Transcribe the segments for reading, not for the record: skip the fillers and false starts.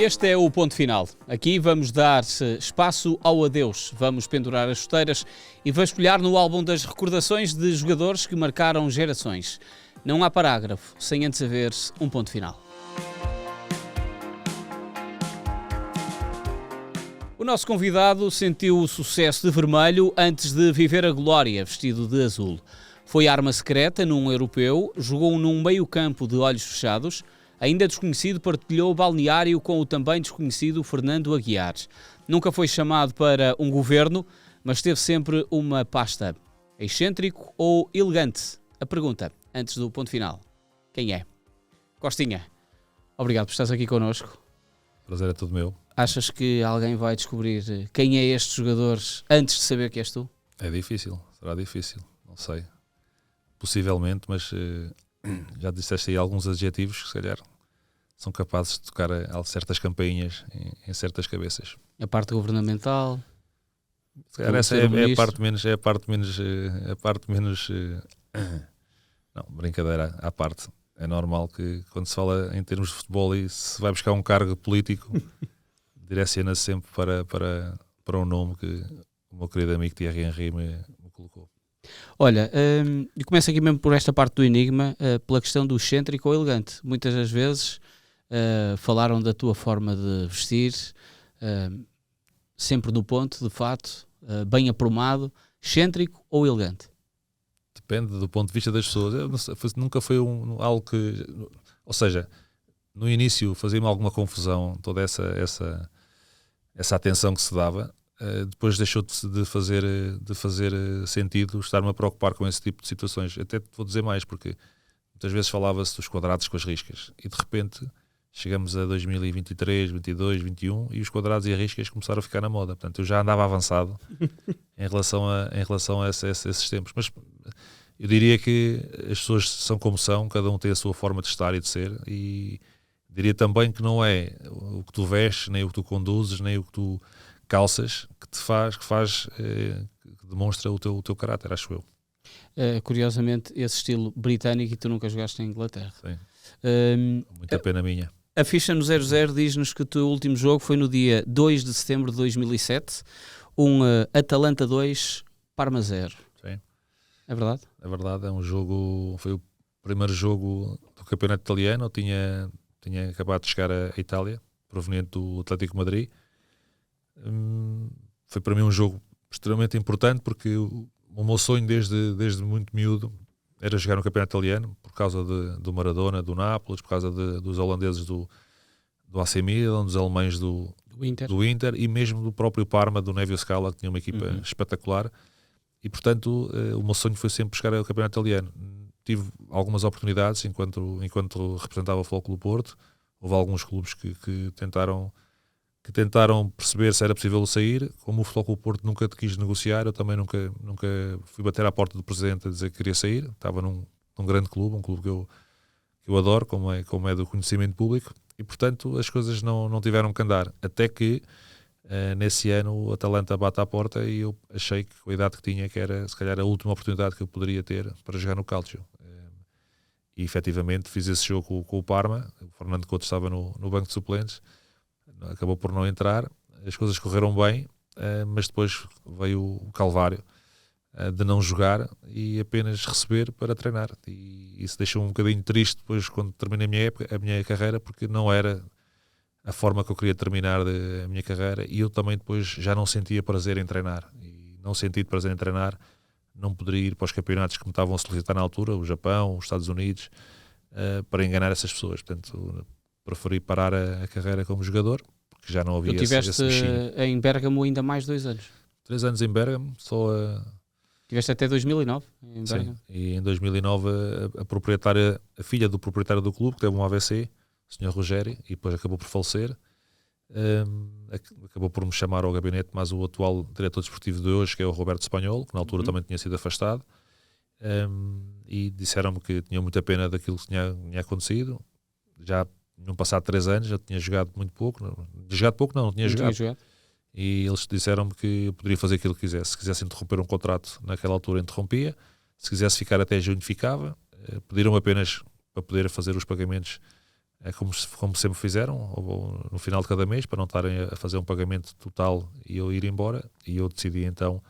Este é o ponto final. Aqui vamos dar espaço ao adeus, vamos pendurar as chuteiras e vasculhar no álbum das recordações de jogadores que marcaram gerações. Não há parágrafo sem antes haver um ponto final. O nosso convidado sentiu o sucesso de vermelho antes de viver a glória vestido de azul. Foi arma secreta num europeu, jogou num meio-campo de olhos fechados. Ainda desconhecido, partilhou o balneário com o também desconhecido Fernando Aguiar. Nunca foi chamado para um governo, mas teve sempre uma pasta. Excêntrico ou elegante? A pergunta, antes do ponto final. Quem é? Costinha, obrigado por estares aqui connosco. O prazer é todo meu. Achas que alguém vai descobrir quem é este jogador antes de saber que és tu? É difícil, será difícil, não sei. Possivelmente, mas já disseste aí alguns adjetivos que se calhar são capazes de tocar certas campainhas em certas cabeças. A parte governamental. Se calhar essa é a parte menos não, brincadeira à parte. É normal que quando se fala em termos de futebol e se vai buscar um cargo político, direciona-se sempre para um nome que o meu querido amigo Thierry Henry me colocou. Olha, eu começo aqui mesmo por esta parte do enigma, pela questão do excêntrico ou elegante. Muitas das vezes falaram da tua forma de vestir, sempre no ponto, de fato, bem aprumado, excêntrico ou elegante? Depende do ponto de vista das pessoas. Eu não sei, nunca foi algo que... Ou seja, no início fazia-me alguma confusão toda essa atenção que se dava. Depois deixou de fazer sentido estar-me a preocupar com esse tipo de situações. Até te vou dizer mais, porque muitas vezes falava-se dos quadrados com as riscas e de repente chegamos a 2023, 22, 21 e os quadrados e as riscas começaram a ficar na moda. Portanto, eu já andava avançado em relação a esses tempos. Mas eu diria que as pessoas são como são, cada um tem a sua forma de estar e de ser, e diria também que não é o que tu vestes, nem o que tu conduzes, nem o que tu calças que demonstra o teu caráter, acho eu. Curiosamente, esse estilo britânico, e tu nunca jogaste em Inglaterra. Sim. Muita pena minha. A ficha no 00 diz-nos que o teu último jogo foi no dia 2 de setembro de 2007, um Atalanta 2, Parma 0. Sim. É verdade? É verdade, foi o primeiro jogo do campeonato italiano. Eu tinha acabado de chegar à Itália, proveniente do Atlético de Madrid. Foi para mim um jogo extremamente importante porque o meu sonho desde muito miúdo era jogar no campeonato italiano, por causa do Maradona, do Nápoles, por causa dos holandeses do AC Milan, dos alemães do Inter e mesmo do próprio Parma, do Nevio Scala, que tinha uma equipa espetacular, e portanto o meu sonho foi sempre jogar o campeonato italiano. Tive algumas oportunidades enquanto representava o Futebol Clube do Porto. Houve alguns clubes que tentaram perceber se era possível sair. Como o Futebol Clube do Porto nunca te quis negociar, eu também nunca fui bater à porta do presidente a dizer que queria sair. Estava num grande clube, um clube que eu adoro, como é do conhecimento público, e portanto as coisas não tiveram que andar, até que nesse ano o Atalanta bate à porta e eu achei que com a idade que tinha, que era se calhar a última oportunidade que eu poderia ter para jogar no Calcio. E efetivamente fiz esse jogo com o Parma. O Fernando Couto estava no banco de suplentes, acabou por não entrar. As coisas correram bem, mas depois veio o calvário de não jogar e apenas receber para treinar, e isso deixou um bocadinho triste depois quando terminei a minha carreira, porque não era a forma que eu queria terminar a minha carreira, e eu também depois já não sentia prazer em treinar, e não sentindo prazer em treinar não poderia ir para os campeonatos que me estavam a solicitar na altura, o Japão, os Estados Unidos, para enganar essas pessoas. Portanto, preferi parar a carreira como jogador, porque já não havia esse bichinho. Tu estiveste em Bérgamo ainda mais 2 anos. 3 anos em Bérgamo, Estiveste até 2009 em Bérgamo. Sim, e em 2009 a filha do proprietário do clube, que teve um AVC, o Sr. Rogério, e depois acabou por falecer, acabou por me chamar ao gabinete, mas o atual diretor desportivo de hoje, que é o Roberto Espanhol, que na altura também tinha sido afastado, e disseram-me que tinham muita pena daquilo que tinha acontecido. Já tinham passado 3 anos, já tinha jogado muito pouco, não tinha jogado. E eles disseram-me que eu poderia fazer aquilo que quisesse. Se quisesse interromper um contrato naquela altura, interrompia. Se quisesse ficar até junho, ficava. Pediram apenas para poder fazer os pagamentos é como sempre fizeram, ou no final de cada mês, para não estarem a fazer um pagamento total e eu ir embora. E eu decidi então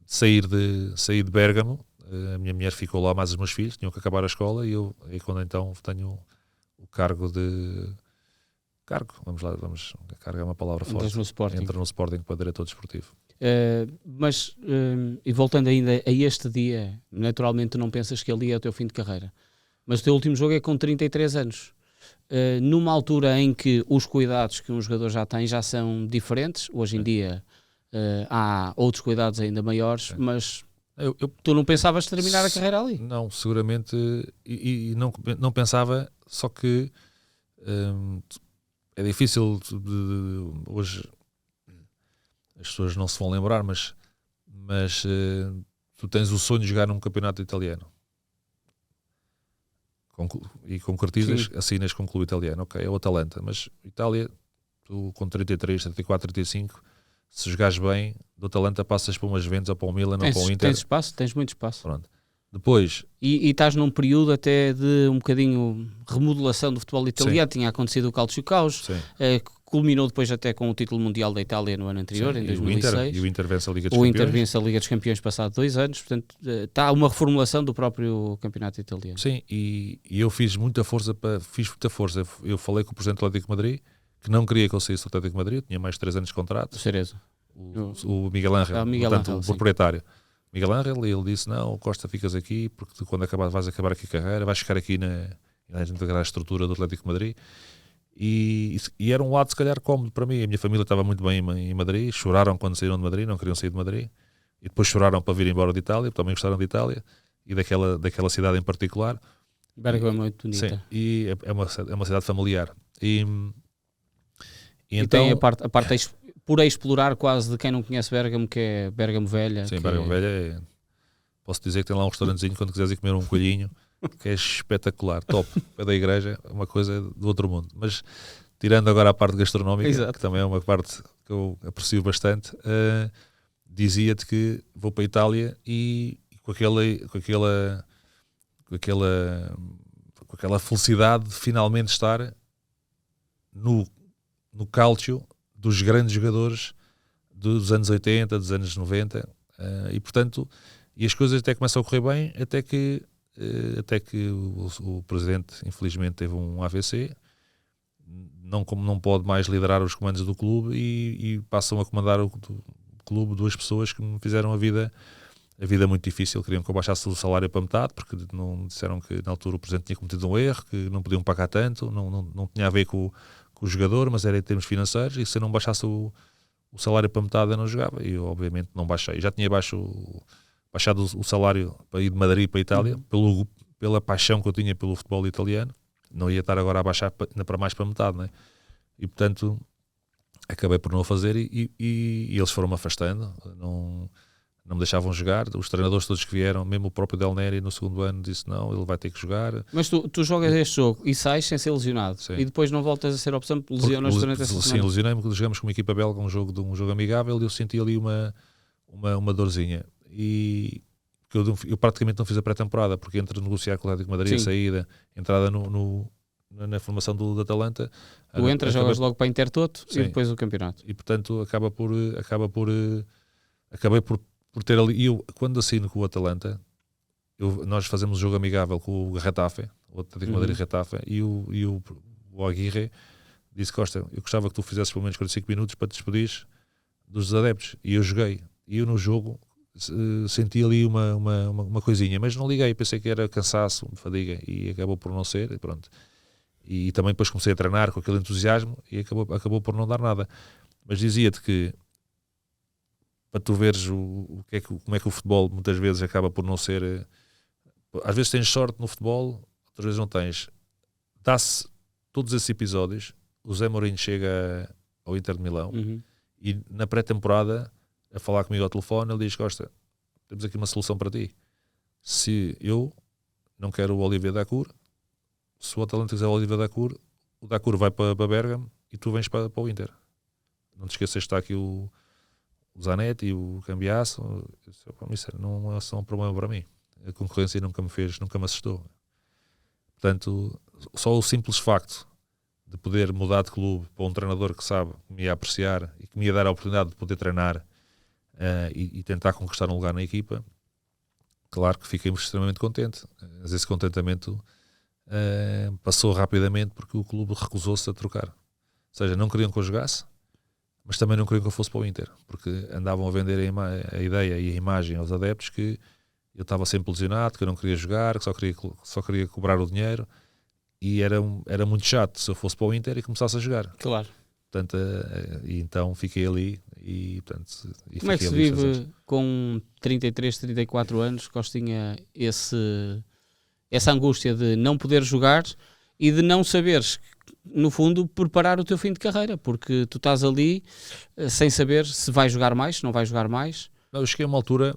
sair de Bérgamo. A minha mulher ficou lá, mais os meus filhos tinham que acabar a escola, e eu quando então tenho o cargo, vamos lá, cargo é uma palavra forte, entra no Sporting para diretor desportivo. E voltando ainda a este dia, naturalmente não pensas que ali é o teu fim de carreira, mas o teu último jogo é com 33 anos, numa altura em que os cuidados que um jogador já tem já são diferentes. Hoje em dia há outros cuidados ainda maiores, mas tu não pensavas terminar a carreira ali? Não, seguramente, e não pensava, só que é difícil hoje, as pessoas não se vão lembrar, mas tu tens o sonho de jogar num campeonato italiano e concretizas, assinas com um clube italiano, ok, é o Atalanta, mas Itália, tu com 33, 34, 35, se jogares bem, do Atalanta passas para umas Juventus ou para o Milan ou para o Inter. Tens muito espaço. Pronto. Depois... E estás num período até de um bocadinho remodelação do futebol italiano. Tinha acontecido o Calcio Caos, culminou depois até com o título mundial da Itália no ano anterior, em 2006. E o Inter vence a Liga dos Campeões. O Inter vence a Liga dos Campeões passado 2 anos, portanto está uma reformulação do próprio campeonato italiano. Sim, e eu fiz muita força. Eu falei com o presidente do Atlético de Madrid, que não queria que eu saísse do Atlético de Madrid, eu tinha mais de 3 anos de contrato. Cerezo. O Miguel Ángel, portanto, o proprietário. Miguel Ángel, ele disse: não, Costa, ficas aqui, porque tu, quando vais acabar aqui a carreira, vais ficar aqui na estrutura do Atlético de Madrid. E era um lado, se calhar, cómodo para mim. A minha família estava muito bem em Madrid, choraram quando saíram de Madrid, não queriam sair de Madrid, e depois choraram para vir embora de Itália, também gostaram de Itália e daquela cidade em particular. Bergamo é muito bonita. Sim, e é uma cidade familiar. E então, tem a parte por explorar quase de quem não conhece Bergamo, que é Bergamo Velha. Sim, Bergamo Velha posso dizer que tem lá um restaurantezinho quando quiseres ir comer um coelhinho, que é espetacular, top, é da igreja, uma coisa do outro mundo. Mas tirando agora a parte gastronómica, exato, que também é uma parte que eu aprecio bastante, dizia-te que vou para a Itália e com aquela felicidade de finalmente estar no calcio dos grandes jogadores dos anos 80, dos anos 90, e portanto, e as coisas até começam a correr bem, até que o presidente infelizmente teve um AVC, não pode mais liderar os comandos do clube, e passam a comandar o clube duas pessoas que me fizeram a vida muito difícil. Queriam que eu baixasse o salário para metade, porque não disseram que na altura o presidente tinha cometido um erro, que não podiam pagar tanto, não tinha a ver com o jogador, mas era em termos financeiros, e se eu não baixasse o salário para metade eu não jogava, e eu obviamente não baixei. Já tinha baixado o salário para ir de Madrid para a Itália, pela paixão que eu tinha pelo futebol italiano, não ia estar agora a baixar ainda para mais para metade, né? E portanto acabei por não o fazer, e eles foram-me afastando, não me deixavam jogar. Os treinadores todos que vieram, mesmo o próprio Del Neri no segundo ano disse: não, ele vai ter que jogar. Mas tu jogas este jogo e sais sem ser lesionado. Sim. E depois não voltas a ser opção, lesionas durante essa semana? Sim, lesionei-me quando jogamos com uma equipa belga, um jogo amigável, e eu senti ali uma dorzinha, e eu praticamente não fiz a pré-temporada, porque entre negociar com o Atlético de Madrid, a saída, entrada na formação do Atalanta, tu entras, jogas logo para Intertoto e depois o campeonato, e portanto acabei por ter ali. E eu, quando assino com o Atalanta, nós fazemos um jogo amigável com o Getafe, o Atlético de Madrid Getafe, e o Aguirre disse: Costa, eu gostava que tu fizesses pelo menos 45 minutos para te despedir dos adeptos. E eu joguei, e eu no jogo senti ali uma coisinha, mas não liguei, pensei que era cansaço, fadiga, e acabou por não ser, e pronto. E também depois comecei a treinar com aquele entusiasmo, e acabou por não dar nada. Mas dizia-te que, para tu veres como é que o futebol muitas vezes acaba por não ser. Às vezes tens sorte no futebol, outras vezes não tens. Dá-se todos esses episódios. O Zé Mourinho chega ao Inter de Milão, e na pré-temporada, a falar comigo ao telefone, ele diz: Costa, temos aqui uma solução para ti. Se eu não quero o Olivier Dacour, se o Atalanta quiser o Olivier Dacour, o Dacour vai para Bergamo e tu vens para o Inter. Não te esqueças que está aqui o Zanetti e o Cambiasso. Isso não é só um problema para mim. A concorrência nunca me assustou. Portanto, só o simples facto de poder mudar de clube para um treinador que sabe, que me ia apreciar e que me ia dar a oportunidade de poder treinar e tentar conquistar um lugar na equipa, claro que fiquei extremamente contente. Mas esse contentamento passou rapidamente porque o clube recusou-se a trocar. Ou seja, não queriam que eu jogasse, mas também não queriam que eu fosse para o Inter, porque andavam a vender a ideia e a imagem aos adeptos que eu estava sempre lesionado, que eu não queria jogar, que só queria cobrar o dinheiro, e era muito chato se eu fosse para o Inter e começasse a jogar. Claro. Portanto, e então fiquei ali e, portanto, como é que se vive com 33, 34 anos, Costinha, essa angústia de não poder jogar e de não saberes, no fundo, preparar o teu fim de carreira, porque tu estás ali sem saber se vai jogar mais, se não vai jogar mais? Não, eu cheguei a uma altura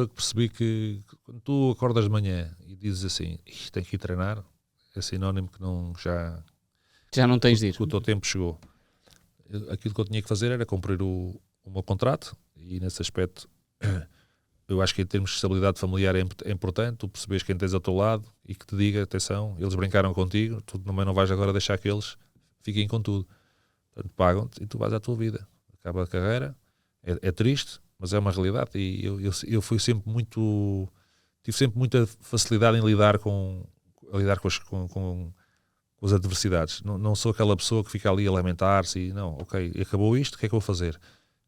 que percebi que quando tu acordas de manhã e dizes assim, tenho que ir treinar, é sinónimo que já não tens de ir. Que o teu tempo chegou. Aquilo que eu tinha que fazer era cumprir o meu contrato, e nesse aspecto eu acho que em termos de estabilidade familiar é importante tu percebes quem tens ao teu lado e que te diga, atenção, eles brincaram contigo, tu também não vais agora deixar que eles fiquem com tudo. Portanto, pagam-te e tu vais à tua vida. Acaba a carreira, é triste, mas é uma realidade, e eu fui sempre tive sempre muita facilidade em lidar com as adversidades. Não sou aquela pessoa que fica ali a lamentar-se e não, ok, acabou isto, o que é que eu vou fazer?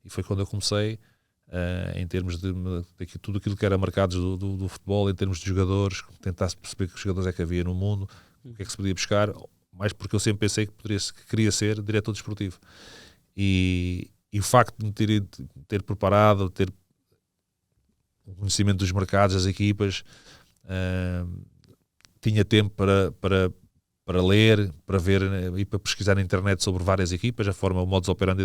E foi quando eu comecei, em termos de tudo aquilo que era mercados do futebol, em termos de jogadores, tentar perceber que jogadores é que havia no mundo, o que é que se podia buscar, mais porque eu sempre pensei que queria ser diretor desportivo. E o facto de me ter preparado, ter o conhecimento dos mercados, das equipas, tinha tempo para ler, para ver e para pesquisar na internet sobre várias equipas, a forma, o modus operandi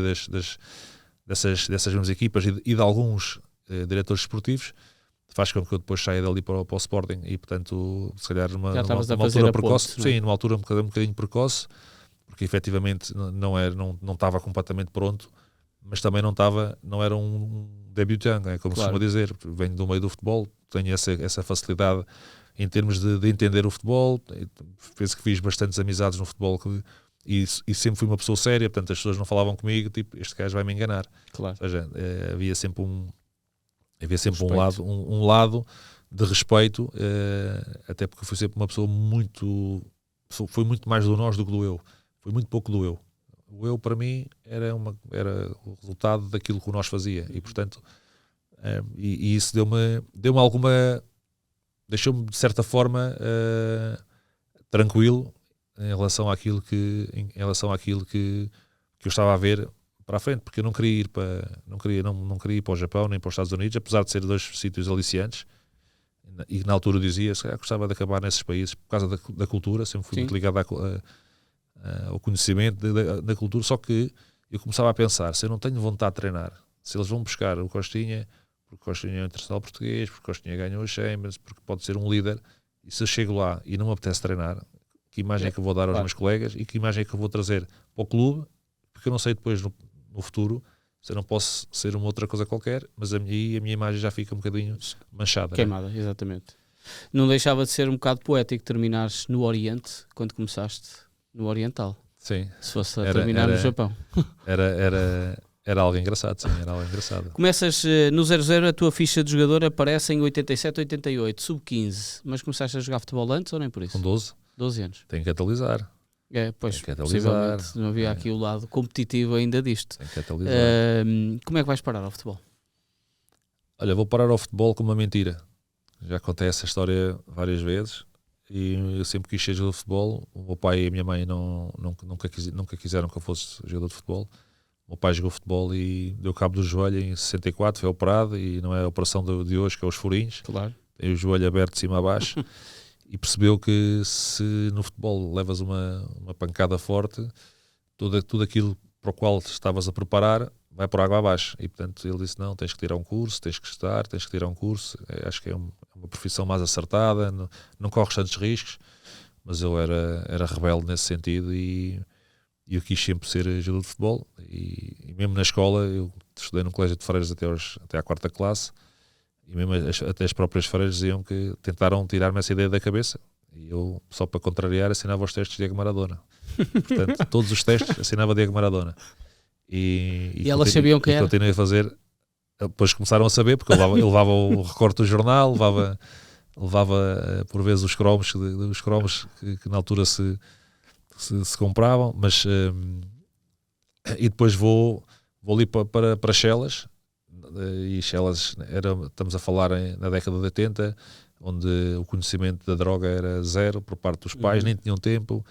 dessas mesmas equipas e de alguns diretores esportivos, faz com que eu depois saia dali para o Sporting, e portanto, se calhar numa altura precoce, sim, numa altura um bocadinho precoce, porque efetivamente não estava completamente pronto, mas também não era um debutante, como se costuma dizer. Venho do meio do futebol, tenho essa facilidade em termos de entender o futebol. Penso que fiz bastantes amizades no futebol e sempre fui uma pessoa séria, portanto as pessoas não falavam comigo, tipo, este gajo vai me enganar. Claro. Ou seja, havia sempre um lado de respeito, até porque fui sempre uma pessoa foi muito mais do nós do que do eu. Foi muito pouco do eu. O eu, para mim, era o resultado daquilo que o nós fazia, e portanto e isso deu-me alguma, deixou-me de certa forma tranquilo em relação àquilo que eu estava a ver para a frente, porque eu não queria ir para o Japão nem para os Estados Unidos, apesar de ser dois sítios aliciantes, e na altura eu dizia que gostava de acabar nesses países por causa da cultura, sempre fui muito ligado ao conhecimento da cultura. Só que eu começava a pensar, se eu não tenho vontade de treinar, se eles vão buscar o Costinha, porque o Costinha é um internacional português, porque o Costinha ganhou a Champions, porque pode ser um líder, e se eu chego lá e não me apetece treinar, que imagem é que eu vou dar aos meus colegas e que imagem é que eu vou trazer para o clube, porque eu não sei depois no futuro se eu não posso ser uma outra coisa qualquer, mas a minha imagem já fica um bocadinho manchada. Queimada, né? Exatamente. Não deixava de ser um bocado poético terminares no Oriente, quando começaste no Oriental. Sim. Se fosse a terminar no Japão. Era algo engraçado, sim, era algo engraçado. Começas no 0-0, a tua ficha de jogador aparece em 87, 88, sub-15, mas começaste a jogar futebol antes ou nem por isso? Com 12 anos. Tem que atualizar. Pois, possivelmente não havia aqui o lado competitivo ainda disto. Tem que atualizar. Como é que vais parar ao futebol? Olha, vou parar ao futebol com uma mentira. Já contei essa história várias vezes, e eu sempre quis ser jogador de futebol. O meu pai e a minha mãe nunca quiseram que eu fosse jogador de futebol. O meu pai jogou futebol e deu cabo do joelho em 64, foi operado, e não é a operação de hoje, que é os furinhos. Claro. Tem o joelho aberto de cima a baixo. E percebeu que se no futebol levas uma pancada forte, tudo aquilo para o qual te estavas a preparar vai por água abaixo. E portanto ele disse, não, tens que tirar um curso, tens que estudar, tens que tirar um curso. Acho que é uma profissão mais acertada, não corres tantos riscos. Mas eu era rebelde nesse sentido, e eu quis sempre ser jogador de futebol. E mesmo na escola, eu estudei no colégio de freiras até à 4ª classe, e mesmo até as próprias freiras diziam que tentaram tirar-me essa ideia da cabeça. E eu, só para contrariar, assinava os testes de Diego Maradona. Portanto, todos os testes assinava Diego Maradona. E elas sabiam que era? Continuei a fazer. Depois começaram a saber, porque eu levava o recorte do jornal, levava por vezes os cromos que na altura se compravam, mas e depois vou ali para Chelas, e Chelas estamos a falar na década de 80, onde o conhecimento da droga era zero por parte dos pais, nem tinham tempo,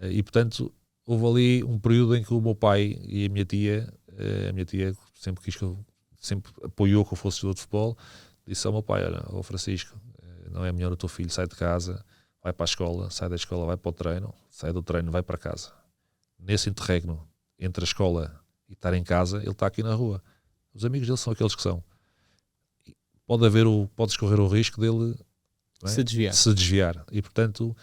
e portanto houve ali um período em que o meu pai e a minha tia sempre apoiou que eu fosse jogador de futebol, disse ao meu pai: olha, Francisco, não é melhor o teu filho, sai de casa, vai para a escola, sai da escola, vai para o treino, sai do treino, vai para casa. Nesse interregno entre a escola e estar em casa, ele está aqui na rua. Os amigos dele são aqueles que são. Podes correr o risco dele, não é? se desviar. E portanto,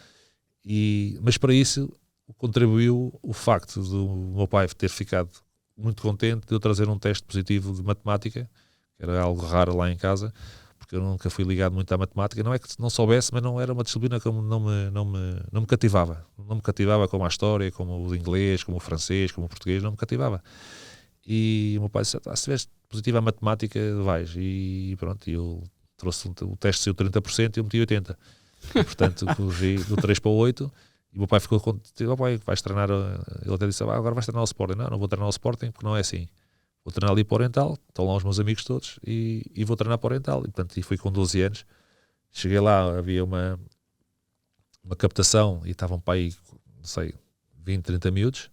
mas para isso contribuiu o facto do meu pai ter ficado muito contente de eu trazer um teste positivo de matemática, que era algo raro lá em casa, porque eu nunca fui ligado muito à matemática. Não é que não soubesse, mas não era uma disciplina que não me cativava. Não me cativava como a história, como o inglês, como o francês, como o português, não me cativava. E o meu pai disse: se estiveres positivo à matemática, vais. E pronto, eu trouxe o teste, saiu 30% e eu meti 80%. E, portanto, corri do 3 para o 8. E o meu pai ficou contente: oh, pai, vais treinar. Ele até disse: agora vais treinar o Sporting. Não vou treinar o Sporting porque não é assim. Vou treinar ali para o Oriental, estão lá os meus amigos todos, e vou treinar para o Oriental. E portanto, fui com 12 anos. Cheguei lá, havia uma captação e estavam para aí, não sei, 20, 30 miúdos.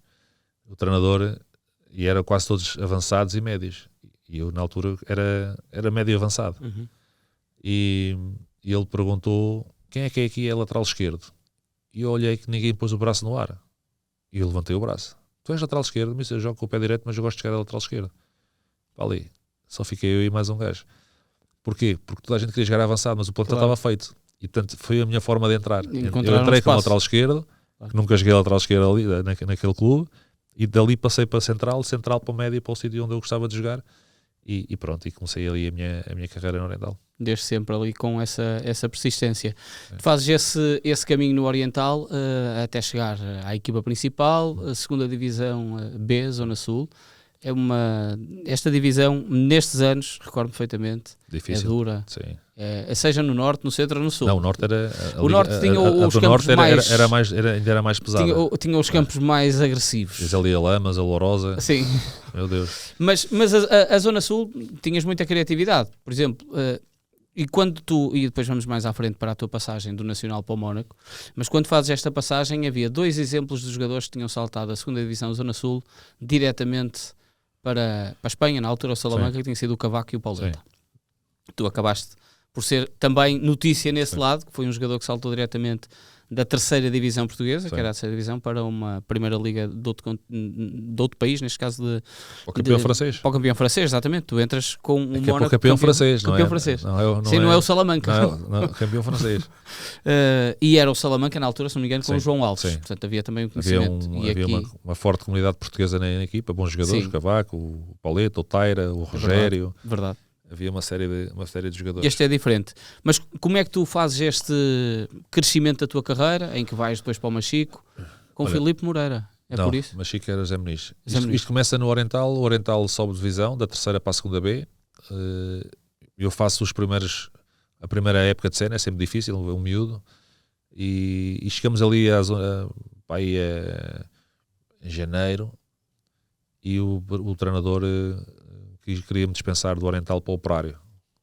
O treinador, e eram quase todos avançados e médios. E eu, na altura, era médio avançado. E ele perguntou: quem é que aqui é lateral esquerdo? E eu olhei que ninguém pôs o braço no ar. E eu levantei o braço. Tu és lateral esquerdo? Eu jogo com o pé direito, mas eu gosto de chegar a lateral esquerdo. Para ali. Só fiquei eu e mais um gajo. Porquê? Porque toda a gente queria jogar avançado, mas o plantel estava feito. E portanto foi a minha forma de entrar. Eu entrei como lateral esquerdo, que nunca joguei lateral esquerdo ali, naquele clube, e dali passei para central para o médio, para o sítio onde eu gostava de jogar. E pronto, e comecei ali a minha carreira no Oriental. Desde sempre ali com essa persistência. Tu fazes esse caminho no Oriental até chegar à equipa principal, a segunda divisão B, Zona Sul. Esta divisão, nestes anos, recordo perfeitamente, difícil, é dura. Sim. Seja no Norte, no Centro ou no Sul. Não, o Norte era... O Norte tinha os campos mais... ainda era mais pesado. Tinha os campos mais agressivos. Diz ali a Lamas, a Lourosa. Sim. Meu Deus. Mas a Zona Sul tinhas muita criatividade. Por exemplo... E depois vamos mais à frente para a tua passagem do Nacional para o Mónaco, mas quando fazes esta passagem havia 2 exemplos de jogadores que tinham saltado a segunda divisão Zona Sul diretamente para a Espanha, na altura o Salamanca, que tinha sido o Cavaco e o Pauleta. Tu acabaste por ser também notícia nesse lado, que foi um jogador que saltou diretamente da terceira divisão portuguesa, que era a terceira divisão, para uma primeira liga de outro país, neste caso para o campeão francês. Para o campeão francês, exatamente. Tu entras com um Mónaco. Para o campeão francês, campeão francês. Não é o Salamanca. Não, campeão francês. E era o Salamanca na altura, se não me engano, com o João Alves. Sim. Portanto, havia também um conhecimento. Havia uma forte comunidade portuguesa na equipa, bons jogadores, o Cavaco, o Pauleta, o Taira, o Rogério. Verdade. Havia uma série de jogadores. Este é diferente. Mas como é que tu fazes este crescimento da tua carreira, em que vais depois para o Machico, com o Filipe Moreira? Por isso? Machico era Zé Muniz. Isto começa no Oriental. O Oriental sobe divisão, da terceira para a segunda B. Eu faço a primeira época de cena, é sempre difícil, um miúdo. E chegamos ali à zona, em janeiro, e o treinador... que queria-me dispensar do Oriental para o Operário,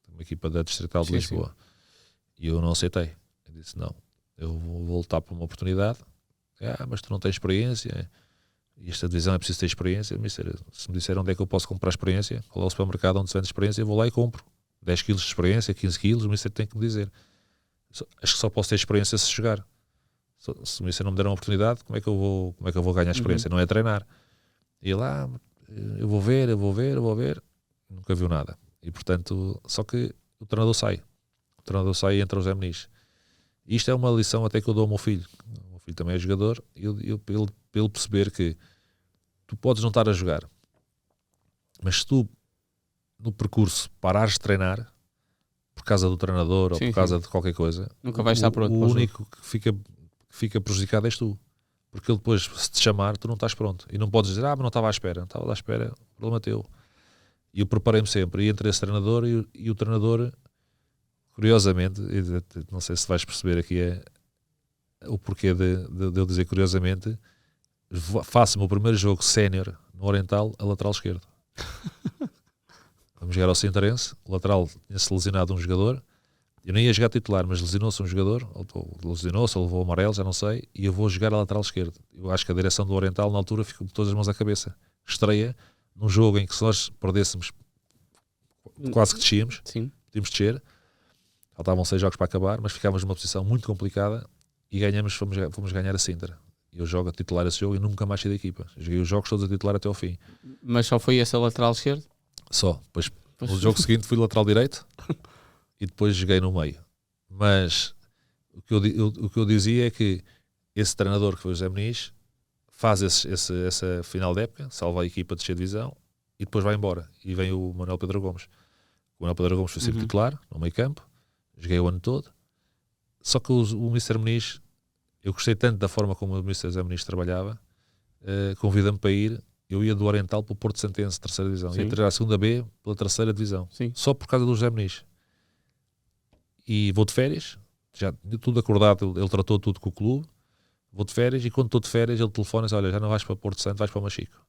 uma equipa da Distrital de Lisboa. E eu não aceitei. Eu disse: não, eu vou voltar para uma oportunidade. Mas tu não tens experiência, e esta divisão é preciso ter experiência. Se me disseram onde é que eu posso comprar experiência, qual é o supermercado onde se vende experiência, eu vou lá e compro 10 kg de experiência, 15 kg, o Ministério tem que me dizer. Acho que só posso ter experiência se jogar. Se o Ministério não me der uma oportunidade, como é que eu vou ganhar experiência? Não é treinar. E lá, eu vou ver. Nunca viu nada. E portanto, só que o treinador sai. E entra o Zé Muniz. E isto é uma lição até que eu dou ao meu filho. O meu filho também é jogador. Para ele perceber que tu podes não estar a jogar, mas se tu no percurso parares de treinar, por causa do treinador ou Sim, por causa de qualquer coisa, Nunca vais estar pronto. o único que fica prejudicado és tu. Porque ele depois, se te chamar, tu não estás pronto. E não podes dizer, mas não estava à espera. Não estava à espera, o problema é teu. E eu preparei-me sempre. E entre esse treinador e o treinador, curiosamente, não sei se vais perceber aqui o porquê de eu dizer curiosamente, faço o meu primeiro jogo sénior no Oriental a lateral esquerdo. Vamos jogar ao Sintarense, o lateral tinha-se lesionado um jogador, eu nem ia jogar titular, mas lesionou-se um jogador, ou lesionou-se, ou levou amarelo, já não sei, e eu vou jogar a lateral esquerdo. Eu acho que a direção do Oriental na altura ficou com todas as mãos à cabeça. Estreia num jogo em que se nós perdêssemos quase que descíamos, podíamos descer, faltavam 6 jogos para acabar, mas ficávamos numa posição muito complicada e ganhamos, fomos ganhar a Sintra. Eu jogo a titular esse jogo e nunca mais saí da equipa. Joguei os jogos todos a titular até ao fim. Mas só foi esse a lateral esquerdo? Só. Depois, no jogo seguinte fui lateral direito e depois joguei no meio. Mas o que eu dizia é que esse treinador que foi o José Muniz faz essa final de época, salva a equipa de descer de divisão e depois vai embora. E vem o Manuel Pedro Gomes. O Manuel Pedro Gomes foi sempre titular no meio campo. Joguei o ano todo. Só que o Mr. Muniz, eu gostei tanto da forma como o Mr. José Muniz trabalhava, convida-me para ir. Eu ia do Oriental para o Porto Santense, terceira divisão. Ia treinar a segunda B pela terceira divisão. Sim. Só por causa do José Muniz. E vou de férias, já tudo acordado, ele tratou tudo com o clube. Vou de férias e quando estou de férias ele telefona e diz, olha, já não vais para Porto Santo, vais para o Machico.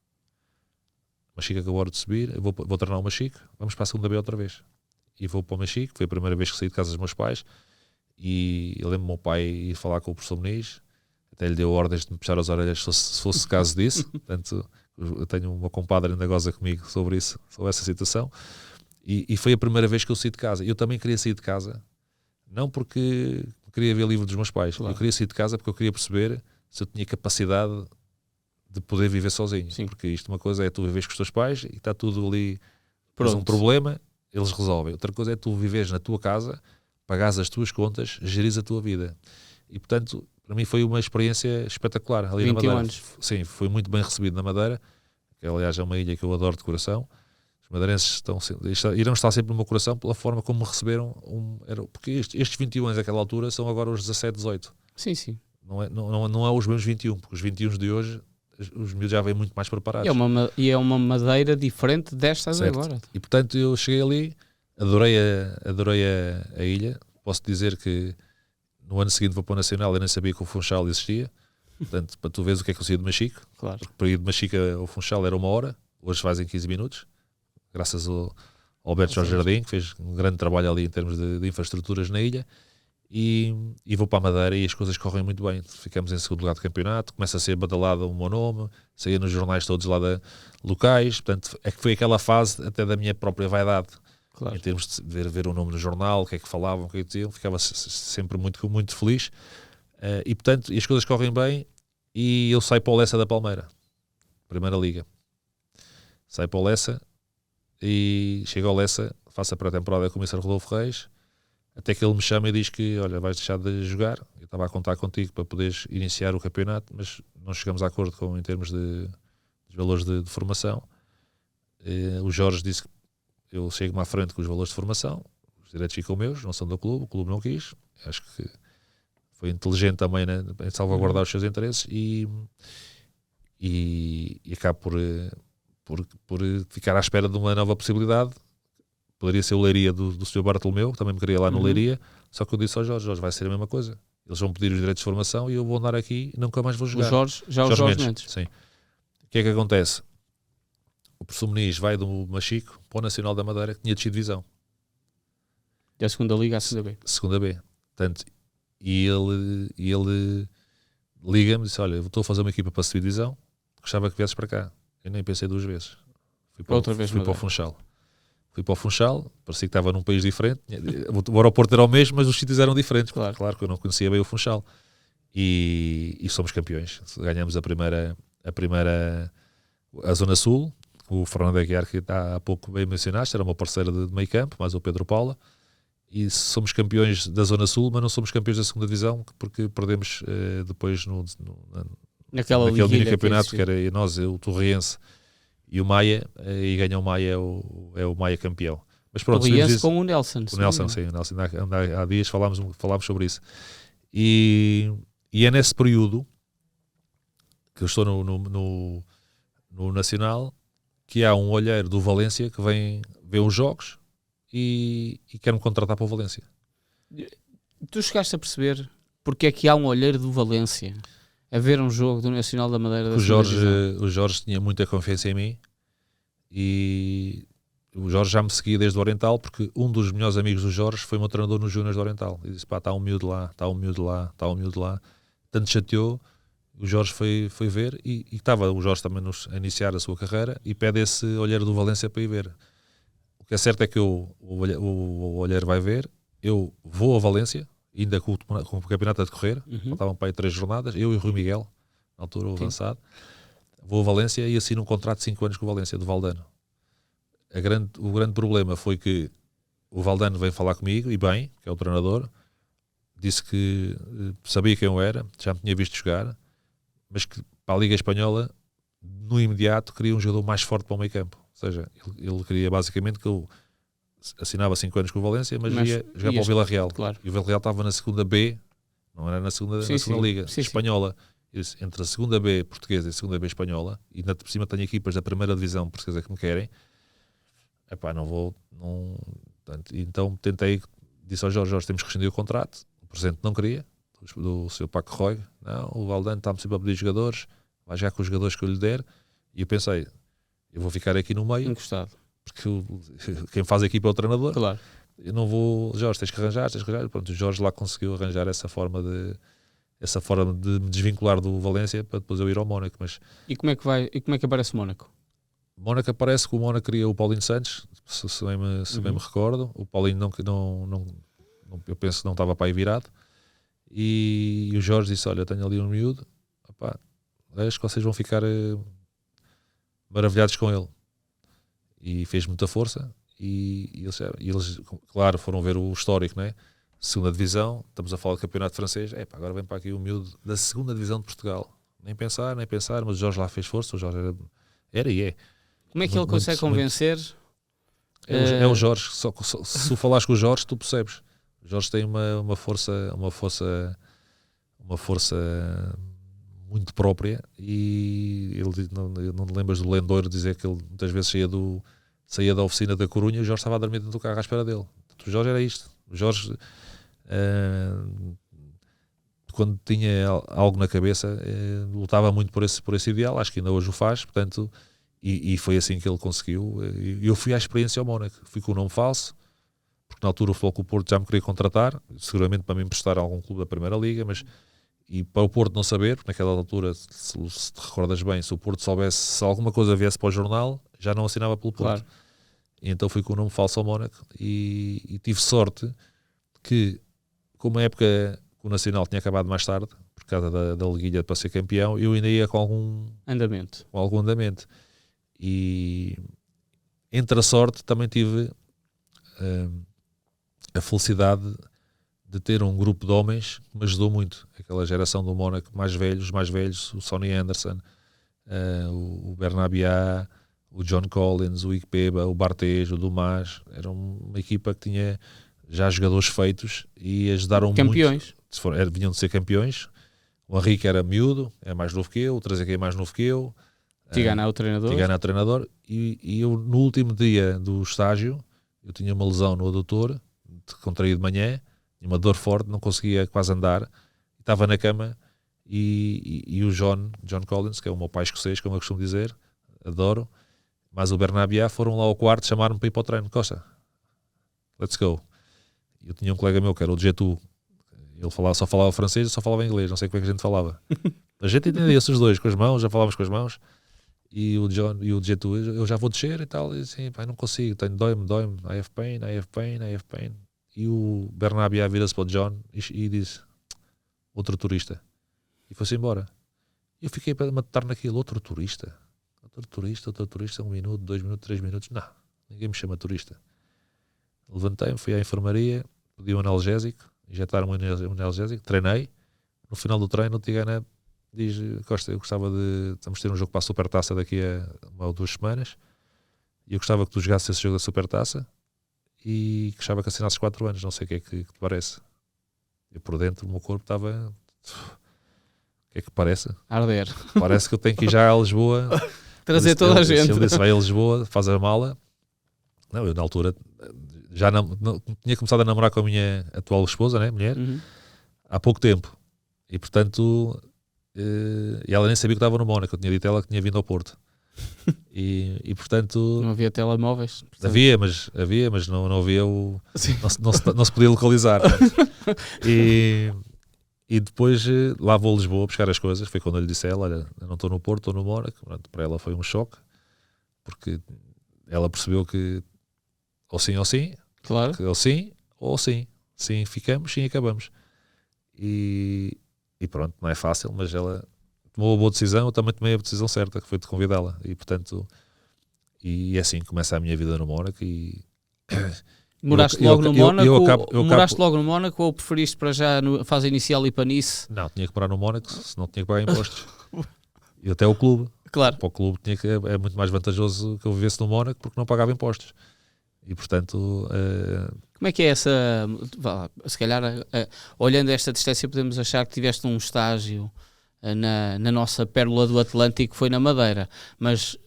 Machico acabou de subir, eu vou treinar o Machico, vamos para a segunda B outra vez. E vou para o Machico, foi a primeira vez que saí de casa dos meus pais. E eu lembro-me do meu pai ir falar com o professor Muniz, até lhe deu ordens de me puxar as orelhas se fosse caso disso. Portanto, eu tenho uma compadre ainda goza comigo sobre isso, sobre essa situação. E foi a primeira vez que eu saí de casa. Eu também queria sair de casa, não porque queria ver livro dos meus pais. Claro. Eu queria sair de casa porque eu queria perceber se eu tinha capacidade de poder viver sozinho. Sim. Porque isto, uma coisa é tu viveres com os teus pais e está tudo ali, tens um problema, eles resolvem. Outra coisa é tu viveres na tua casa, pagares as tuas contas, gerires a tua vida. E portanto, para mim foi uma experiência espetacular ali na Madeira. Anos. Sim, foi muito bem recebido na Madeira, que aliás é uma ilha que eu adoro de coração. Os madeirenses irão estar sempre no meu coração pela forma como me receberam. Porque estes 21 anos daquela altura são agora os 17, 18. Sim. Não é os meus 21, porque os 21 de hoje, os meus já vêm muito mais preparados. E é uma Madeira diferente destas agora. E portanto eu cheguei ali, adorei a ilha. Posso dizer que no ano seguinte vou para o Nacional, eu nem sabia que o Funchal existia. Portanto, para tu veres o que é que eu saía de Machico. Claro. Porque para ir de Machico ao Funchal era 1 hora, hoje fazem 15 minutos. Graças ao Alberto Jorge Jardim, que fez um grande trabalho ali em termos de infraestruturas na ilha. E vou para a Madeira e as coisas correm muito bem. Ficamos em segundo lugar do campeonato, começa a ser badalado o meu nome, saía nos jornais todos lá locais. Portanto, é que foi aquela fase até da minha própria vaidade. Claro. Em termos de ver o nome no jornal, o que é que falavam, o que é que diziam, ficava sempre muito, muito feliz. E portanto, as coisas correm bem e eu saio para o Lessa da Palmeira, Primeira Liga. Saio para o Lessa e chego ao Lessa, faço a pré-temporada com o Mr. Rodolfo Reis, até que ele me chama e diz que, olha, vais deixar de jogar. Eu estava a contar contigo para poderes iniciar o campeonato, mas não chegamos a acordo em termos de valores de formação. O Jorge disse que eu chego-me à frente com os valores de formação, os direitos ficam meus, não são do clube, o clube não quis. Acho que foi inteligente também, né, em salvaguardar os seus interesses e acabo por ficar à espera de uma nova possibilidade. Poderia ser o Leiria do Sr. Bartolomeu, que também me queria lá no Leiria, só que eu disse ao Jorge, vai ser a mesma coisa. Eles vão pedir os direitos de formação e eu vou andar aqui e nunca mais vou jogar. O Jorge Mendes. Sim. O que é que acontece? O professor Muniz vai do Machico para o Nacional da Madeira, que tinha descido divisão. Da segunda Liga à segunda B. Segunda B. Portanto, e ele liga-me e disse, olha, eu estou a fazer uma equipa para subir divisão, gostava que viesses para cá. Eu nem pensei 2 vezes. Fui para o Funchal. Fui para o Funchal, parecia que estava num país diferente. O aeroporto era o mesmo, mas os sítios eram diferentes. Claro que eu não conhecia bem o Funchal. E somos campeões. Ganhamos a Zona Sul. O Fernando Aguiar, que há pouco bem mencionaste, era uma parceira de meio campo, mais o Pedro Paula. E somos campeões da Zona Sul, mas não somos campeões da segunda divisão, porque perdemos depois naquele mini campeonato que era nós, o Torriense e o Maia, e ganha o Maia, é o Maia campeão. Mas pronto, aliança com o Nelson. O Nelson, sim, o Nelson. Há dias falámos sobre isso. E é nesse período que eu estou no Nacional que há um olheiro do Valência que vem ver os jogos e quer-me contratar para o Valência. Tu chegaste a perceber porque é que há um olheiro do Valência a ver um jogo do Nacional da Madeira? O Jorge tinha muita confiança em mim e o Jorge já me seguia desde o Oriental, porque um dos melhores amigos do Jorge foi meu treinador nos Júniors do Oriental. E disse, pá, está um miúdo lá. Tanto chateou, o Jorge foi ver e estava o Jorge também a iniciar a sua carreira e pede esse olheiro do Valência para ir ver. O que é certo é que o olheiro vai ver, eu vou a Valência, ainda com o campeonato a decorrer, faltavam para aí 3 jornadas, eu e o Rui Miguel, na altura o avançado, vou a Valência e assino um contrato de 5 anos com o Valência, do Valdano. O grande problema foi que o Valdano veio falar comigo, e bem, que é o treinador, disse que sabia quem eu era, já me tinha visto jogar, mas que para a Liga Espanhola, no imediato, queria um jogador mais forte para o meio campo. Ou seja, ele queria basicamente que eu assinava 5 anos com o Valência, mas ia jogar para o Vila Real. Claro. E o Vila Real estava na segunda B, não era na segunda Liga Espanhola. Sim. Entre a segunda B portuguesa e a segunda B espanhola, e ainda por cima tenho equipas da primeira divisão portuguesa que me querem, epá, não vou. Então tentei, disse ao Jorge, temos que rescindir o contrato. O presidente não queria, do seu Paco Roy, não, o Valdano está-me sempre a pedir jogadores, vai jogar com os jogadores que eu lhe der. E eu pensei, eu vou ficar aqui no meio, encostado, porque quem faz a equipa é o treinador. Claro. Eu não vou, Jorge, tens que arranjar. Pronto, o Jorge lá conseguiu arranjar essa forma de me desvincular do Valência para depois eu ir ao Mónaco. Mas e como é que aparece o Mónaco? Mónaco aparece que o Mónaco queria o Paulinho Santos, se bem me recordo. O Paulinho não, eu penso que não estava para aí virado. E o Jorge disse, olha, tenho ali um miúdo, opá, acho que vocês vão ficar maravilhados com ele. E fez muita força. E eles, claro, foram ver o histórico, não é? Segunda divisão, estamos a falar de campeonato francês, agora vem para aqui o miúdo da segunda divisão de Portugal. Nem pensar, mas o Jorge lá fez força, o Jorge era e é. Como é que ele consegue convencer? É o Jorge, se tu falares com o Jorge, tu percebes. O Jorge tem uma força muito própria, e ele não te lembras do lendoiro dizer que ele muitas vezes saía da oficina da Corunha e o Jorge estava a dormir dentro do carro à espera dele. O Jorge era isto. O Jorge, quando tinha algo na cabeça, lutava muito por esse ideal. Acho que ainda hoje o faz, portanto, e foi assim que ele conseguiu. Eu fui à experiência ao Mónaco, fui com o nome falso, porque na altura o Futebol Clube do Porto já me queria contratar, seguramente para me emprestar a algum clube da Primeira Liga, e para o Porto não saber, porque naquela altura, se te recordas bem, se o Porto soubesse, se alguma coisa viesse para o jornal, já não assinava pelo Porto. Claro. E então fui com o nome falso ao Mónaco e tive sorte que, como a época que o Nacional tinha acabado mais tarde, por causa da liguilha para ser campeão, eu ainda ia com algum andamento. E entre a sorte também tive a felicidade de ter um grupo de homens que me ajudou muito. Aquela geração do Mónaco, mais velhos, o Sonny Anderson, o Bernabiá, o John Collins, o Ikpeba, o Barthez, o Dumas. Era uma equipa que tinha já jogadores feitos e ajudaram campeões. Muito. Vinham de ser campeões. O Henrique era miúdo, é mais novo que eu, o Trezeguet é mais novo que eu. Tigana é o treinador. E eu, no último dia do estágio, eu tinha uma lesão no adutor, contraí de manhã, tinha uma dor forte, não conseguia quase andar, estava na cama, e o John Collins, que é o meu pai escocês, como eu costumo dizer, adoro, mas o Bernabiá foram lá ao quarto, chamaram-me para ir para o treino. Costa, let's go. Eu tinha um colega meu que era o Jetu, ele só falava francês, eu só falava inglês, não sei como é que a gente falava. A gente entendia-se os dois, com as mãos, já falávamos com as mãos. E o John e o Jetu, eu já vou descer e tal, e assim, pai, não consigo, dói-me, I have pain. E o Bernabiá vira-se para o John e diz, outro turista. E foi-se embora. E eu fiquei para matar naquilo, outro turista, 1 minuto, 2 minutos, 3 minutos, não, ninguém me chama turista. Levantei-me, fui à enfermaria, pedi um analgésico, injetaram-me um analgésico, treinei. No final do treino, o Tigana diz, Costa, eu gostava vamos ter um jogo para a Supertaça daqui a 1 ou 2 semanas, e eu gostava que tu jogasses esse jogo da Supertaça, e gostava que assinasses 4 anos, não sei o que é que te parece. Eu por dentro, o meu corpo estava... O que é que parece? Arder. Parece que eu tenho que ir já a Lisboa. Trazer toda a gente. Se ele disse, vai a Lisboa, faz a mala. Não, eu na altura já não tinha começado a namorar com a minha atual esposa, né, mulher, há pouco tempo. E portanto, e ela nem sabia que estava no Mónaco. Eu tinha dito a ela que tinha vindo ao Porto. E portanto... Não havia telemóveis? Portanto... Havia, mas não havia o... Não se podia localizar. E depois lá vou a Lisboa buscar as coisas. Foi quando eu lhe disse a ela, olha, eu não estou no Porto, estou no Mónaco. Para ela foi um choque, porque ela percebeu que ou sim, claro. ou sim. Sim ficamos, sim acabamos. E pronto, não é fácil, mas ela tomou a boa decisão, eu também tomei a decisão certa, que foi de convidá-la. E portanto, e assim começa a minha vida no Mónaco. E moraste logo no Mónaco? Moraste logo no Mónaco ou preferiste para já na fase inicial ir para Nice? Não, tinha que morar no Mónaco, senão tinha que pagar impostos. E até o clube. Claro. Para o clube é muito mais vantajoso que eu vivesse no Mónaco porque não pagava impostos. E portanto... Como é que é essa... Se calhar, olhando esta distância, podemos achar que tiveste um estágio na nossa pérola do Atlântico, foi na Madeira. Mas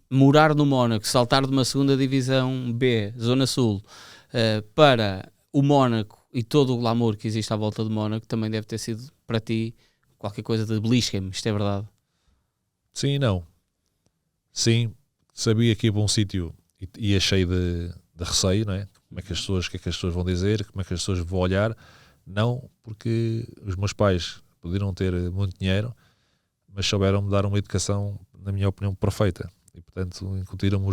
morar no Mónaco, saltar de uma segunda divisão B, Zona Sul, para o Mónaco e todo o glamour que existe à volta do Mónaco, também deve ter sido para ti qualquer coisa de belisca-me, isto é verdade? Sim e não. Sim, sabia que ia para um sítio e ia cheio de receio, não é? Como é que o que é que as pessoas vão dizer, como é que as pessoas vão olhar. Não, porque os meus pais podiam ter muito dinheiro, mas souberam-me dar uma educação, na minha opinião, perfeita. E portanto incutiram-me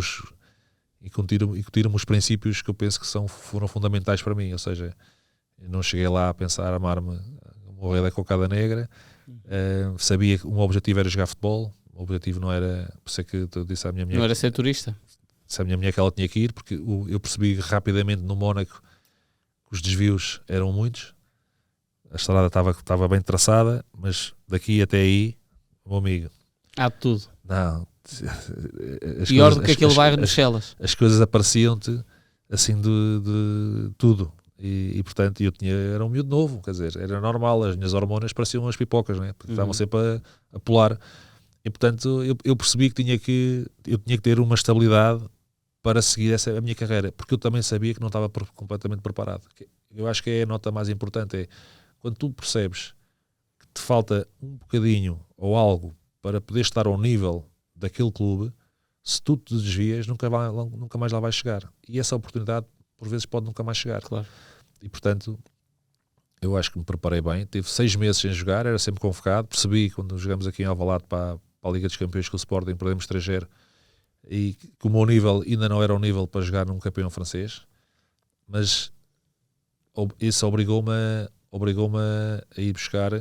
os princípios que eu penso que foram fundamentais para mim. Ou seja, eu não cheguei lá a pensar armar-me, morrer da cocada negra. Sabia que o meu objetivo era jogar futebol. O objetivo não era, por isso é que eu disse à minha mulher, não era ser turista. Disse à minha mulher que ela tinha que ir, porque eu percebi rapidamente no Mónaco que os desvios eram muitos. A estrada estava bem traçada, mas daqui até aí, meu amigo, há de tudo. Não, pior do que aquele bairro de Bruxelas. As coisas apareciam-te assim de tudo. E portanto era um miúdo novo, quer dizer, era normal, as minhas hormonas pareciam umas pipocas, né? Porque estavam sempre a pular. E portanto eu percebi que eu tinha que ter uma estabilidade para seguir a minha carreira, porque eu também sabia que não estava completamente preparado. Eu acho que é a nota mais importante, é quando tu percebes que te falta um bocadinho ou algo para poder estar ao nível daquele clube, se tu te desvias, nunca mais lá vais chegar. E essa oportunidade, por vezes, pode nunca mais chegar. Claro. E portanto, eu acho que me preparei bem. Tive 6 meses sem jogar, era sempre convocado. Percebi, quando jogamos aqui em Alvalade para a Liga dos Campeões com o Sporting, perdemos 3-0, e que o meu nível ainda não era um nível para jogar num campeão francês, mas isso obrigou-me a ir buscar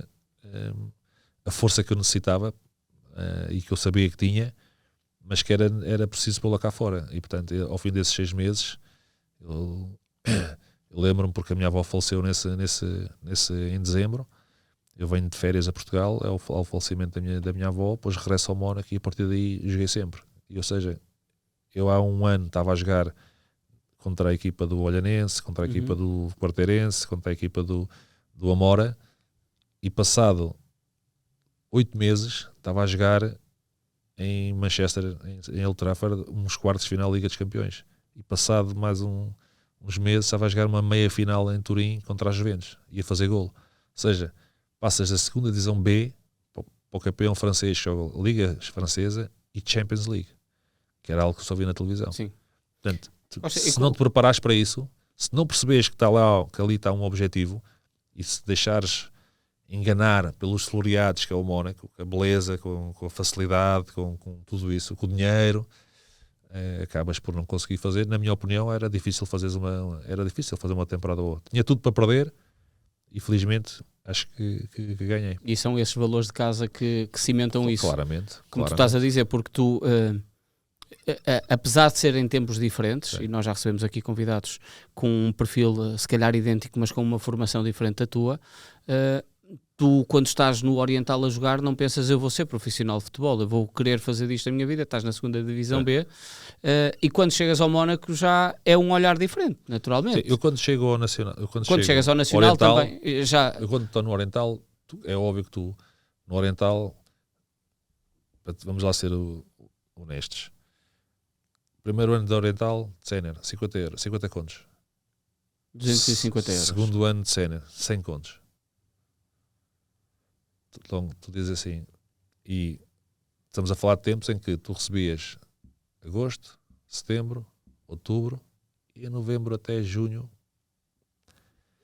a força que eu necessitava e que eu sabia que tinha, mas que era preciso pô-la cá fora. E portanto, ao fim desses 6 meses, eu lembro-me, porque a minha avó faleceu em dezembro. Eu venho de férias a Portugal ao falecimento da minha avó, depois regresso ao Mónaco e a partir daí joguei sempre. Ou seja, eu há um ano estava a jogar contra a equipa do Olhanense, contra a equipa do Quarteirense, contra a equipa do Amora, e passado 8 meses estava a jogar em Manchester, em Old Trafford, uns quartos de final da Liga dos Campeões. E passado mais uns meses estava a jogar uma meia final em Turim contra a Juventus, ia fazer golo. Ou seja, passas da segunda divisão B para o campeão francês, joga Liga Francesa e Champions League, que era algo que só via na televisão. Sim. Portanto, se não te preparares para isso, se não perceberes que ali está um objetivo, e se deixares enganar pelos floreados que é o Mónaco, com a beleza, com a facilidade, com tudo isso, com o dinheiro, acabas por não conseguir fazer. Na minha opinião, era difícil fazer uma temporada boa. Tinha tudo para perder e felizmente acho que ganhei. E são esses valores de casa que cimentam isso. Claramente. Como tu estás a dizer, porque tu, apesar de serem tempos diferentes, sim, e nós já recebemos aqui convidados com um perfil se calhar idêntico, mas com uma formação diferente da tua, tu, quando estás no Oriental a jogar, não pensas eu vou ser profissional de futebol, eu vou querer fazer disto a minha vida, estás na segunda divisão B, e quando chegas ao Mónaco já é um olhar diferente, naturalmente. Sim, eu quando chego ao Nacional... Quando chegas ao Nacional Oriental, também, já... Eu quando estou no Oriental, é óbvio que tu, no Oriental, vamos lá ser honestos, primeiro ano de Oriental, sénior, 50 euros, 50 contos. 250 euros. Segundo ano de sénior, 100 contos. Então, tu dizes assim, e estamos a falar de tempos em que tu recebias agosto, setembro, outubro, e em novembro até junho.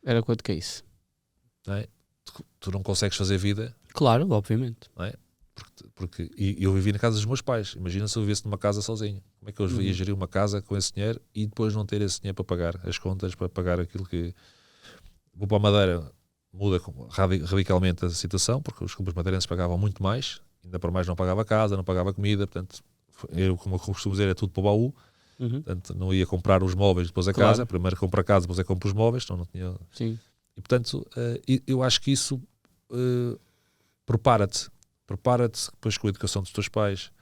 Era quanto que é isso? Não é? Tu não consegues fazer vida. Claro, obviamente. Não é? E eu vivi na casa dos meus pais. Imagina se eu vivesse numa casa sozinho. Como é que eu ia gerir uma casa com esse dinheiro e depois não ter esse dinheiro para pagar as contas, para pagar aquilo que... Vou para a Madeira, muda radicalmente a situação, porque os clubes madeirenses pagavam muito mais, ainda para mais não pagava casa, não pagava comida, portanto, eu, como eu costumo dizer, é tudo para o baú. Portanto, não ia comprar os móveis depois a casa, primeiro compro a casa, depois compro os móveis, não tinha... Sim. E portanto, eu acho que isso prepara-te depois com a educação dos teus pais,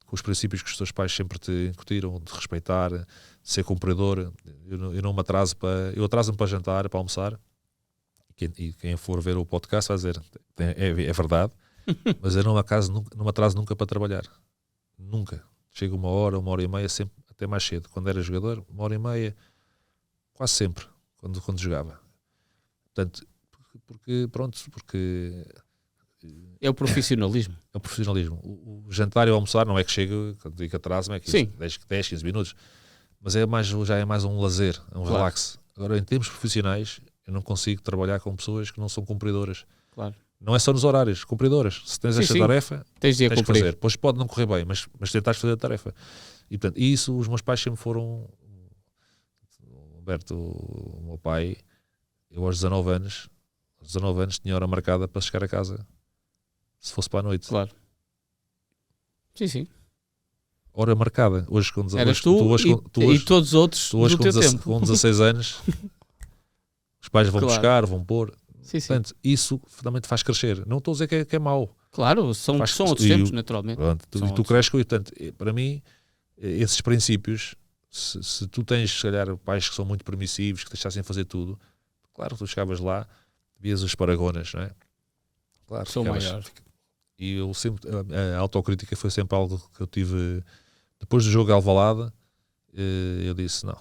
com os princípios que os teus pais sempre te incutiram, de respeitar, de ser cumpridor. Eu não me atraso eu atraso-me para jantar, para almoçar, e quem for ver o podcast vai dizer, é verdade, mas eu não me atraso nunca para trabalhar, nunca. Chego uma hora e meia, sempre, até mais cedo. Quando era jogador, 1h30, quase sempre, quando jogava. Portanto, porque é o profissionalismo. É o profissionalismo. O jantar e o almoçar não é que chego, quando digo atraso, é 10, 15 minutos, mas já é mais um lazer, um relax. Agora, em termos profissionais, eu não consigo trabalhar com pessoas que não são cumpridoras. Claro. Não é só nos horários, cumpridoras. Se tens esta tarefa, tens que fazer. Depois pode não correr bem, mas tentares fazer a tarefa. E, portanto, isso os meus pais sempre foram... Humberto, o meu pai, eu aos 19 anos tinha hora marcada para chegar a casa, se fosse para a noite. Claro. Sim. Hora marcada. Hoje, eras tu e todos os outros do teu tempo. Com 16 anos, os pais vão buscar, vão pôr. Sim. Portanto, isso também te faz crescer. Não estou a dizer que é mau. Claro, são outros tempos, naturalmente. E tu cresces com isso. Portanto, para mim, esses princípios, se tu tens, se calhar, pais que são muito permissivos, que deixassem fazer tudo, claro, tu chegavas lá, vias os paragonas, não é? Claro, sou maior. E eu sempre, a autocrítica foi sempre algo que eu tive. Depois do jogo de Alvalade, eu disse, não,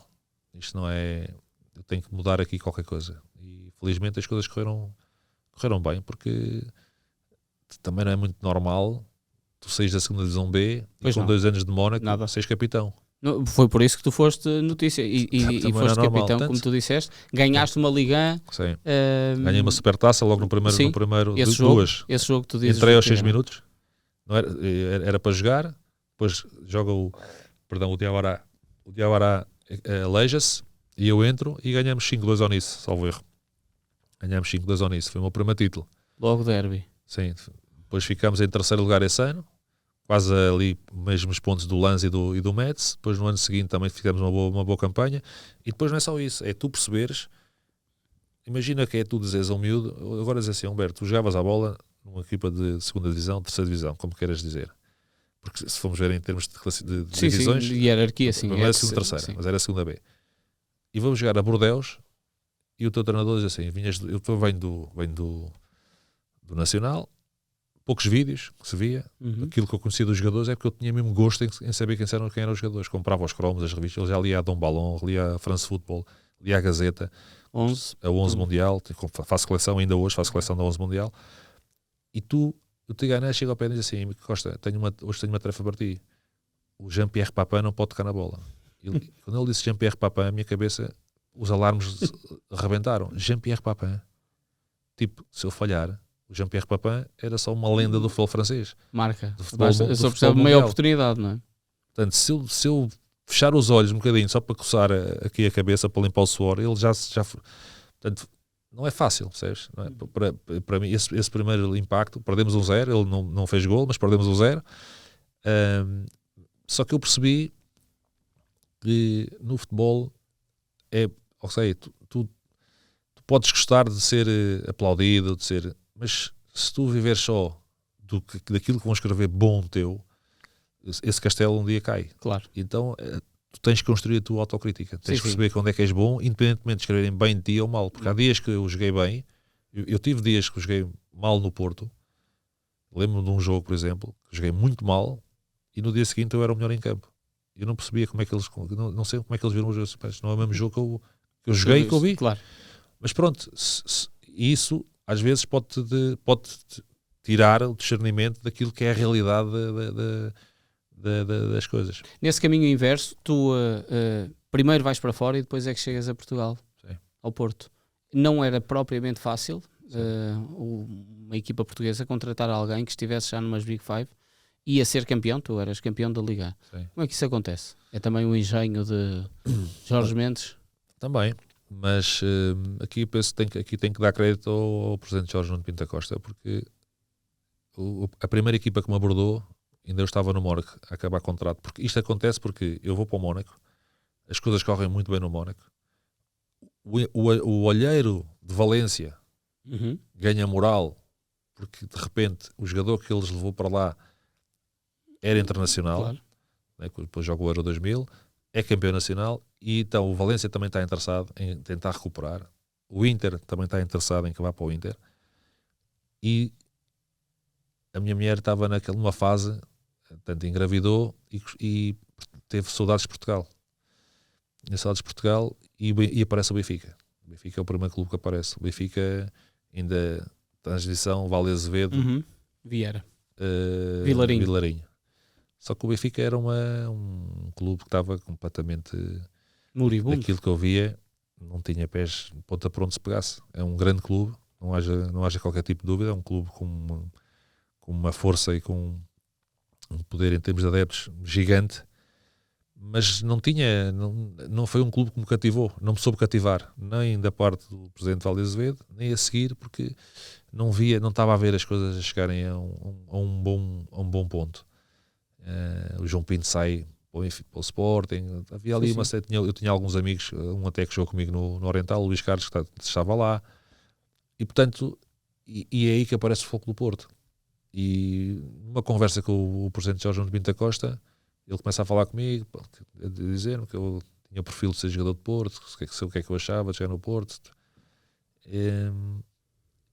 isto não é, eu tenho que mudar aqui qualquer coisa. E felizmente as coisas correram bem, porque também não é muito normal tu saís da segunda divisão B e com 2 anos de Mónaco seres capitão. Não, foi por isso que tu foste notícia e foste capitão, como tu disseste. Ganhaste uma Liga. Ganhei uma supertaça logo no primeiro esse jogo tu dizes. Entrei aos 6 minutos. Não era para jogar. Depois joga o Diabará aleija-se e eu entro e ganhamos 5-2 ao Nice, salvo erro. Ganhamos 5-2 ao Nice. Foi o meu primeiro título. Logo derby. Sim. Depois ficámos em terceiro lugar esse ano. Quase ali mesmos pontos do Lanz e do Metz. Depois no ano seguinte também fizemos uma boa campanha. E depois não é só isso, é tu perceberes, imagina que é tu dizeres a um miúdo, agora dizes assim, Humberto, tu jogavas a bola numa equipa de segunda divisão, terceira divisão, como queiras dizer. Porque se formos ver em termos de divisões, de hierarquia, sim. Não era a segunda terceira, mas era a segunda B. E vamos jogar a Bordeus e o teu treinador diz assim, eu venho do Nacional, poucos vídeos que se via, aquilo que eu conhecia dos jogadores é porque eu tinha mesmo gosto em saber quem eram os jogadores, comprava os cromos, as revistas, ele já lia a Dom Ballon, lia a France Football, lia a Gazeta, a 11 Mundial, faço coleção ainda hoje, faço coleção da 11 Mundial, e o Tigané chega ao pé e diz assim, Costa, hoje tenho uma tarefa para ti, o Jean-Pierre Papin não pode tocar na bola. Quando ele disse Jean-Pierre Papin, a minha cabeça, os alarmes arrebentaram. Jean-Pierre Papin, tipo, se eu falhar, o Jean-Pierre Papin era só uma lenda do futebol francês. Marca. Eu só percebo de meia oportunidade, não é? Portanto, se eu fechar os olhos um bocadinho só para coçar aqui a cabeça, para limpar o suor, ele já portanto, não é fácil, percebes? Não é? Para mim, esse primeiro impacto, perdemos 1-0, ele não fez gol, mas perdemos 1-0. Só que eu percebi que no futebol tu podes gostar de ser aplaudido, mas se tu viveres só daquilo que vão escrever bom teu, esse castelo um dia cai. Claro. Então tu tens que construir a tua autocrítica, tens que perceber que onde é que és bom, independentemente de escreverem bem de ti ou mal, porque há dias que eu joguei bem, eu tive dias que eu joguei mal no Porto, lembro-me de um jogo, por exemplo, que joguei muito mal e no dia seguinte eu era o melhor em campo. Eu não percebia como é que eles, não sei como é que eles viram os jogos, não é o mesmo jogo que eu joguei e que eu vi. Claro. Mas pronto, isso às vezes pode tirar o discernimento daquilo que é a realidade das coisas. Nesse caminho inverso, tu primeiro vais para fora e depois é que chegas a Portugal, Sim. ao Porto. Não era propriamente fácil uma equipa portuguesa contratar alguém que estivesse já numas Big Five e a ser campeão. Tu eras campeão da Liga. Sim. Como é que isso acontece? É também o engenho de Jorge Mendes? Também, mas aqui eu penso que tem que dar crédito ao presidente Jorge Nuno Pinto da Costa, porque a primeira equipa que me abordou, ainda eu estava no Mónaco a acabar contrato, porque isto acontece porque eu vou para o Mónaco, as coisas correm muito bem no Mónaco, o olheiro de Valência ganha moral, porque de repente o jogador que eles levou para lá era internacional, claro. Né, depois joga o Euro 2000, é campeão nacional, e então o Valência também está interessado em tentar recuperar, o Inter também está interessado em que vá para o Inter, e a minha mulher estava numa fase, portanto engravidou e teve saudades de Portugal. Tinha saudades de Portugal e aparece o Benfica. O Benfica é o primeiro clube que aparece. O Benfica ainda transição Vale Azevedo, Vieira, Vilarinho. Só que o Benfica era um clube que estava completamente moribundo. Daquilo que eu via, não tinha pés ponta por onde se pegasse. É um grande clube, não haja qualquer tipo de dúvida. É um clube com uma força e com um poder em termos de adeptos gigante, mas não foi um clube que me cativou, não me soube cativar, nem da parte do presidente Vale Azevedo, nem a seguir, porque não estava a ver as coisas a chegarem a um bom ponto. O João Pinto sai para o Sporting, havia ali eu tinha alguns amigos, um até que jogou comigo no Oriental, o Luís Carlos, que estava lá, e portanto, e é aí que aparece o Foco do Porto. E numa conversa com o presidente Jorge Nuno Pinto da Costa, ele começa a falar comigo, a dizer-me que eu tinha o perfil de ser jogador de Porto, o que é que eu achava de chegar no Porto.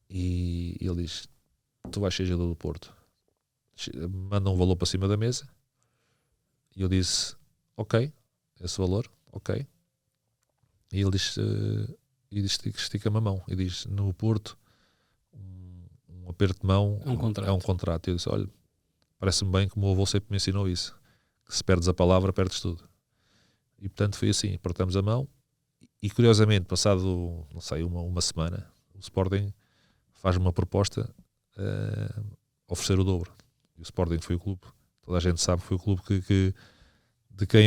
E ele diz: tu vais ser jogador do Porto, manda um valor para cima da mesa. E eu disse: ok, esse valor, ok. E ele diz: estica-me a mão e diz: no Porto um aperto de mão é um contrato. E eu disse: olha, parece-me bem que o meu avô sempre me ensinou isso, que se perdes a palavra, perdes tudo. E portanto foi assim, apertamos a mão e curiosamente, passado, não sei, uma semana, o Sporting faz-me uma proposta oferecer o dobro. E o Sporting foi o clube, toda a gente sabe, foi o clube por quem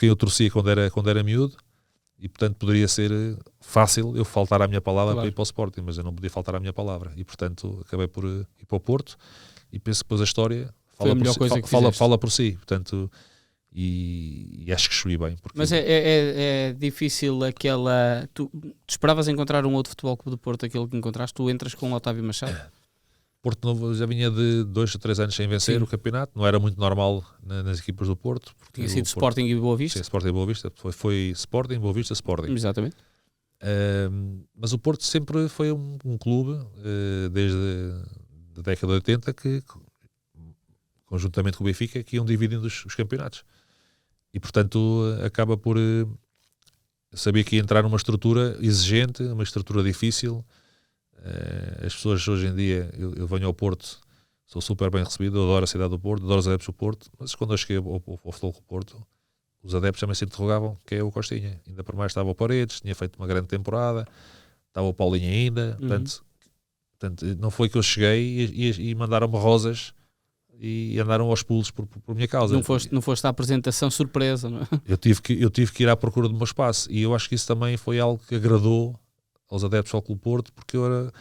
eu torcia quando era miúdo, e portanto poderia ser fácil eu faltar à minha palavra para ir para o Sporting, mas eu não podia faltar à minha palavra, e portanto acabei por ir para o Porto, e penso que depois a história fala por si, portanto, e acho que escolhi bem. Mas é difícil aquela... Tu esperavas encontrar um outro Futebol Clube do Porto, aquele que encontraste, tu entras com o Otávio Machado? Porto Novo já vinha de 2 ou 3 anos sem vencer o campeonato, não era muito normal nas equipas do Porto. Tinha sido Sporting e Boa Vista? Sim, Sporting e Boa Vista, foi Sporting, Boa Vista, Sporting. Exatamente. Mas o Porto sempre foi um clube, desde a década de 80, que conjuntamente com o Benfica, que iam dividindo os campeonatos. E portanto acaba por saber que ia entrar numa estrutura exigente, uma estrutura difícil. As pessoas hoje em dia, eu venho ao Porto, sou super bem recebido, eu adoro a cidade do Porto, adoro os adeptos do Porto, mas quando eu cheguei ao Futebol do Porto, os adeptos também se interrogavam quem é o Costinha. Ainda por mais estava o Paredes, tinha feito uma grande temporada, estava o Paulinho ainda, portanto não foi que eu cheguei e mandaram-me rosas e andaram aos pulos por minha causa. Não foste à apresentação surpresa, não é? Eu tive que ir à procura do meu espaço, e eu acho que isso também foi algo que agradou aos adeptos ao Clube Porto, porque eu era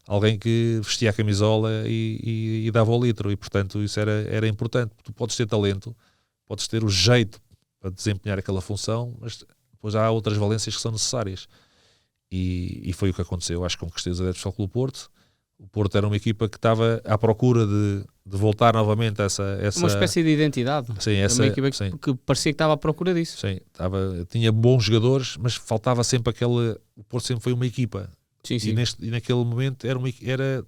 alguém que vestia a camisola e dava o litro, e portanto isso era importante. Tu podes ter talento, podes ter o jeito para desempenhar aquela função, mas depois há outras valências que são necessárias, e foi o que aconteceu. Acho que conquistei os adeptos ao Clube Porto. O Porto era uma equipa que estava à procura de voltar novamente a essa... Uma espécie de identidade. Sim, É uma equipa que parecia que estava à procura disso. Sim, tinha bons jogadores, mas faltava sempre aquele... O Porto sempre foi uma equipa. Sim, sim. E naquele momento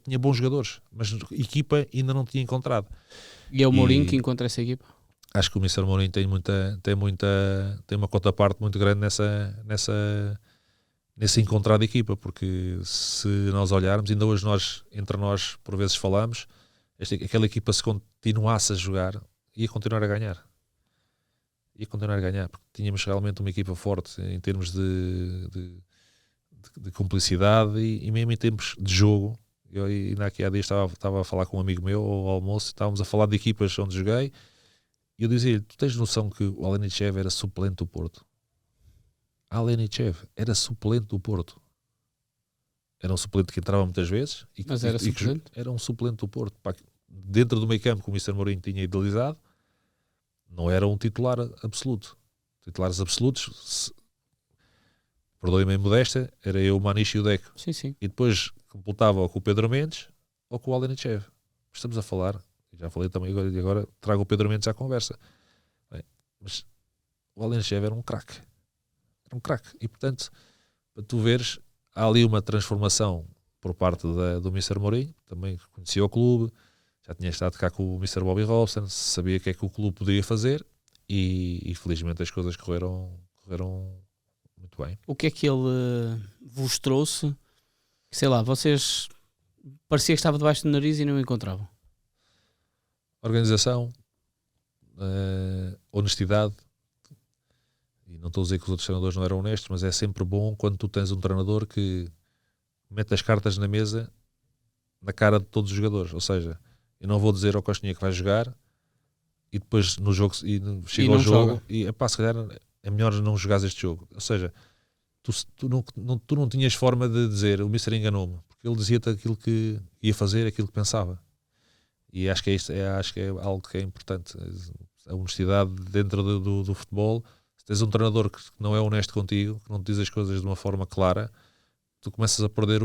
tinha bons jogadores, mas equipa ainda não tinha encontrado. E é o Mourinho que encontra essa equipa? Acho que o Mr. Mourinho tem uma contraparte muito grande nesse encontrar de equipa, porque se nós olharmos, ainda hoje entre nós por vezes falamos, aquela equipa, se continuasse a jogar, ia continuar a ganhar, porque tínhamos realmente uma equipa forte em termos de cumplicidade e mesmo em termos de jogo. Eu ainda aqui há dias estava a falar com um amigo meu ao almoço, estávamos a falar de equipas onde joguei, e eu dizia-lhe: tu tens noção que o Alenichev era suplente do Porto? Alenichev era suplente do Porto. Era um suplente que entrava muitas vezes. Mas era suplente? Era um suplente do Porto. Dentro do meio campo que o Mr. Mourinho tinha idealizado, não era um titular absoluto. Titulares absolutos, perdoe-me a modéstia, era eu, o Maniche e o Deco. Sim, sim. E depois completava ou com o Pedro Mendes ou com o Alenichev. Estamos a falar, já falei também, agora trago o Pedro Mendes à conversa. Bem, mas o Alenichev era um craque. E portanto, para tu veres, há ali uma transformação por parte do Mr. Mourinho, também conhecia o clube, já tinha estado cá com o Mr. Bobby Robson, sabia o que é que o clube podia fazer e felizmente as coisas correram muito bem. O que é que ele vos trouxe? Sei lá, vocês parecia que estava debaixo do nariz e não o encontravam. Organização, honestidade. E não estou a dizer que os outros treinadores não eram honestos, mas é sempre bom quando tu tens um treinador que mete as cartas na mesa na cara de todos os jogadores. Ou seja, eu não vou dizer ao Costinha que vai jogar e depois no jogo chega ao jogo e se calhar é melhor não jogares este jogo. Ou seja, tu não tinhas forma de dizer o Mister enganou-me, porque ele dizia-te aquilo que ia fazer, aquilo que pensava. E acho que é algo que é importante. A honestidade dentro do futebol. Se tens um treinador que não é honesto contigo, que não te diz as coisas de uma forma clara, tu começas a perder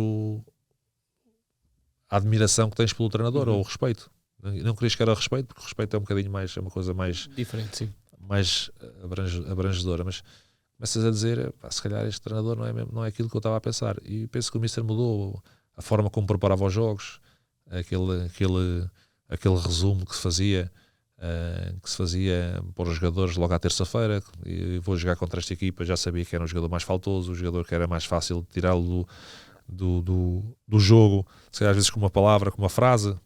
a admiração que tens pelo treinador, ou o respeito. Não queria chegar ao respeito, porque o respeito é um bocadinho mais, é uma coisa mais diferente, sim, mais abrangedora, mas começas a dizer, se calhar este treinador não é aquilo que eu estava a pensar. E penso que o Mister mudou a forma como preparava os jogos, aquele resumo que se fazia para os jogadores logo à terça-feira. E vou jogar contra esta equipa, já sabia que era um jogador mais faltoso, o jogador que era mais fácil de tirá-lo do jogo, se calhar às vezes com uma palavra, com uma frase,